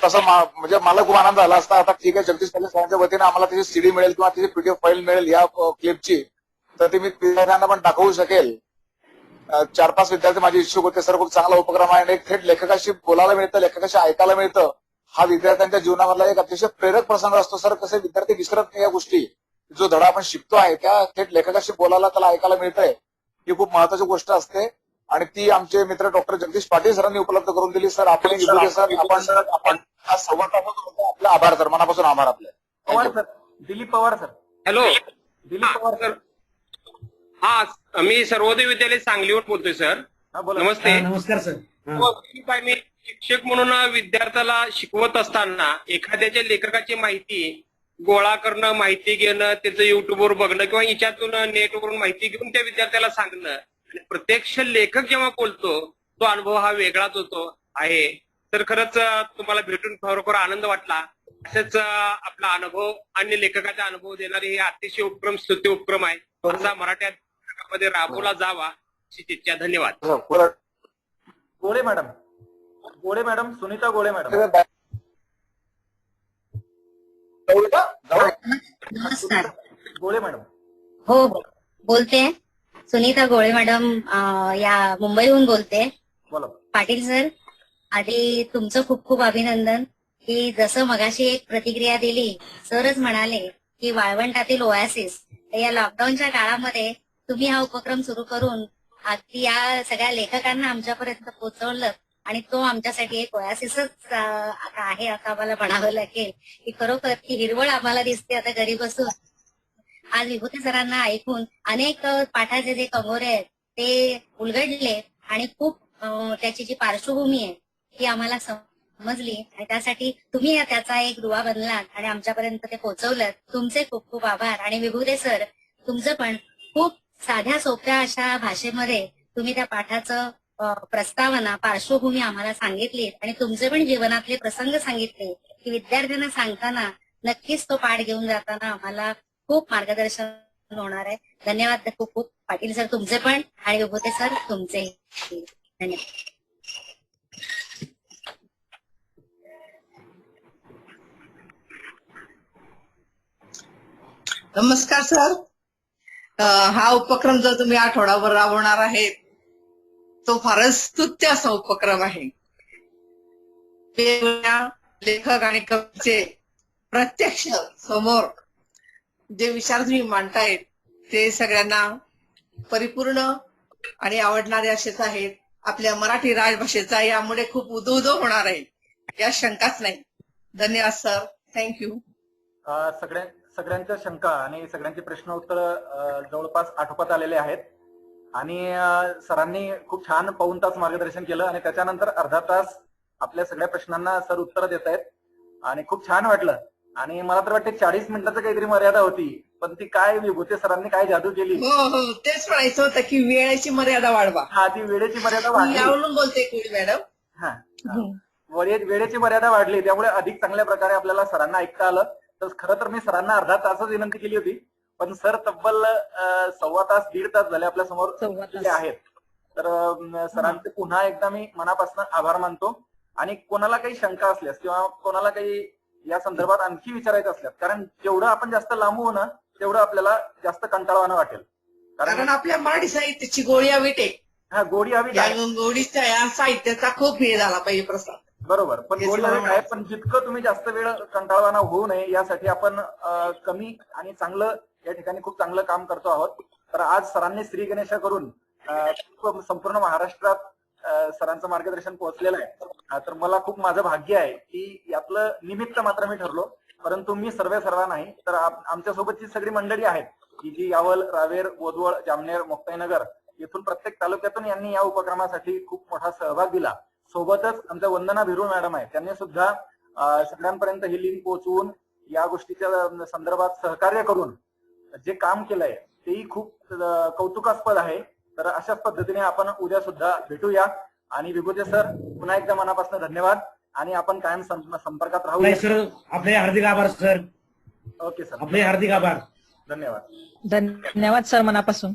तसं म्हणजे मला खूप आनंद झाला असता. आता ठीक आहे, जगदीश पाटील सरांच्या वतीने आम्हाला त्याची CD मिळेल किंवा त्याची PDF फाईल मिळेल या क्लिपची, तर ती मी विद्यार्थ्यांना पण दाखवू शकेल. 4-5 विद्यार्थी माझे इच्छुक होते. सर खूप चांगला उपक्रम आहे आणि एक थेट लेखकाशी बोलायला मिळतं, लेखकाशी ऐकायला मिळतं. हा विद्यार्थ्यांच्या जीवनामधला एक अतिशय प्रेरक प्रसंग असतो. सर कसे विद्यार्थी विसरत नाही या गोष्टी, जो धडा आपण शिकतो आहे त्या थेट लेखकाशी बोलायला, त्याला ऐकायला मिळतंय, ही खूप महत्वाची गोष्ट असते आणि ती आमचे मित्र डॉक्टर जगदीश पाटील सरांनी उपलब्ध करून दिली. सर आपण आपले आभार सर, मनापासून आभार आपले. Dilip Pawar sir. Hello Dilip Pawar sir. हा, मी सर्वोदय विद्यालय सांगलीवर बोलतोय सर. नमस्ते. नमस्कार सर. मी शिक्षक म्हणून विद्यार्थ्याला शिकवत असताना एखाद्याच्या लेखकाची माहिती गोळा करणं, माहिती घेणं, त्याचं युट्यूबवर बघणं किंवा याच्यातून नेटवरून माहिती घेऊन त्या विद्यार्थ्याला सांगणं आणि प्रत्यक्ष लेखक जेव्हा बोलतो तो अनुभव हा वेगळाच होतो आहे. तर खरंच तुम्हाला भेटून खरोखर आनंद वाटला. असेच आपला अनुभव आणि लेखकाचा अनुभव देणारे हे अतिशय उपक्रम, स्तुत्य उपक्रम आहे. असा मराठीमध्ये राबवला जावा अशी इच्छा. धन्यवाद. गोळे मॅडम, सुनीता गोळे मॅडम. नमस्कार. गोळे मॅडम. हो बोलते, सुनीता गोळे मॅडम, या मुंबईहून बोलते. पाटील सर, आधी तुमचं खूप खूप अभिनंदन की जसं मगाशी एक प्रतिक्रिया दिली, सरच म्हणाले की वाळवंटातील ओएसिस, या लॉकडाऊनच्या काळामध्ये तुम्ही हा उपक्रम सुरू करून अगदी या सगळ्या लेखकांना आमच्यापर्यंत पोहोचवलं आणि तो आमच्यासाठी एक ओएसिसच आहे असं आम्हाला म्हणावं लागेल की खरोखर ती हिरवळ आम्हाला दिसते आता घरी बसून. आज विभूती सरांना ऐकून अनेक पाठाचे जे कंगोरे आहेत ते उलगडले आणि खूप त्याची जी पार्श्वभूमी आहे ती आम्हाला समजली आणि त्यासाठी तुम्ही त्याचा एक दुवा बनलात आणि आमच्यापर्यंत ते पोहोचवलं. तुमचे खूप खूप आभार. आणि विभूते सर, तुमचं पण खूप साध्या सोप्या अशा भाषेमध्ये तुम्ही त्या पाठाचं प्रस्तावना, पार्श्वभूमी आम्हाला सांगितली आणि तुमचे पण जीवनातले प्रसंग सांगितले की विद्यार्थ्यांना सांगताना नक्कीच तो पाठ घेऊन जाताना आम्हाला खूप मार्गदर्शन होणार आहे. धन्यवाद खूप खूप पाटील सर तुमचे पण आणि विभूते सर तुमचे. धन्यवाद. नमस्कार सर. हा उपक्रम जो तुम्ही आठवडाभर राबवणार आहे तो फारच स्तुत्य असा उपक्रम आहे. वेगवेगळ्या लेखक आणि कवीचे प्रत्यक्ष समोर जे विचार तुम्ही मांडतायत ते सगळ्यांना परिपूर्ण आणि आवडणारे असेच आहेत. आपल्या मराठी राजभाषेचा यामुळे खूप उदो होणार आहे, या शंकाच नाही. धन्यवाद सर, थँक्यू. सगळ्यांच्या शंका आणि सगळ्यांची प्रश्न उत्तर जवळपास आटोपात आलेले आहेत. आणि सरांनी खूप छान पाऊण तास मार्गदर्शन केलं आणि त्याच्यानंतर अर्धा तास आपल्या सगळ्या प्रश्नांना सर उत्तर देत आहेत आणि खूप छान वाटलं. आणि मला तर वाटते 40 मिनिटाचं काहीतरी मर्यादा होती, पण ती काय विभूते सरांनी काय जादू केली. हो, तेच म्हणायचं होतं की वेळेची मर्यादा वाढवा. हा, ती वेळेची मर्यादा वाढली. यावरून बोलते कोळी मॅडम. हा, वेळेची मर्यादा वाढली, त्यामुळे अधिक चांगल्या प्रकारे आपल्याला सरांना ऐकता आलं. तर खरं तर मी सरांना अर्धा तासच विनंती केली होती, पण सर तब्बल 1.25 तास 1.5 तास झाले आपल्या समोर आहेत. तर सरांचे पुन्हा एकदा मी मनापासून आभार मानतो. आणि कोणाला काही शंका असल्यास किंवा कोणाला काही या संदर्भात आणखी विचारायचं असल्यास, कारण जेवढं आपण जास्त लांबू ना तेवढं आपल्याला जास्त कंटाळवाणं वाटेल. कारण आपल्या मराठी साहित्याची गोडी हवी टे. हा, गोडी हवी. गोडीच्या या साहित्याचा खूप हे झाला पाहिजे प्रसार. बरोबर, पण गोडी हवी काय, पण जितकं तुम्ही जास्त वेळ कंटाळवाना होऊ नये यासाठी आपण कमी आणि चांगलं या ठिकाणी खूप चांगलं काम करतो आहोत. तर आज सरांनी श्री गणेशा करून संपूर्ण महाराष्ट्रात सरांचं मार्गदर्शन पोहोचलेलं आहे. तर मला खूप माझं भाग्य आहे की यातलं निमित्त मात्र मी ठरलो, परंतु मी सर्व नाही. तर आमच्यासोबतची सगळी मंडळी आहेत की जी यावल, रावेर, बोदवड, जामनेर, मुक्ताईनगर येथून प्रत्येक तालुक्यातून यांनी या उपक्रमासाठी खूप मोठा सहभाग दिला. सोबतच आमच्या वंदना भिरू मॅडम आहेत, त्यांनी सुद्धा सगळ्यांपर्यंत ही लिंक पोहोचवून या गोष्टीच्या संदर्भात सहकार्य करून जे काम केलंय तेही खूप कौतुकास्पद आहे. तर अशाच पद्धतीने आपण उद्या सुद्धा भेटूया. आणि विभूते सर, पुन्हा एकदा मनापासून धन्यवाद आणि आपण कायम संपर्कात राहूया. सर, आपले हार्दिक आभार सर. ओके सर, आपले हार्दिक आभार. धन्यवाद. धन्यवाद सर मनापासून.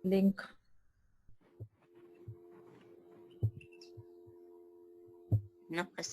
लिंक नकोस.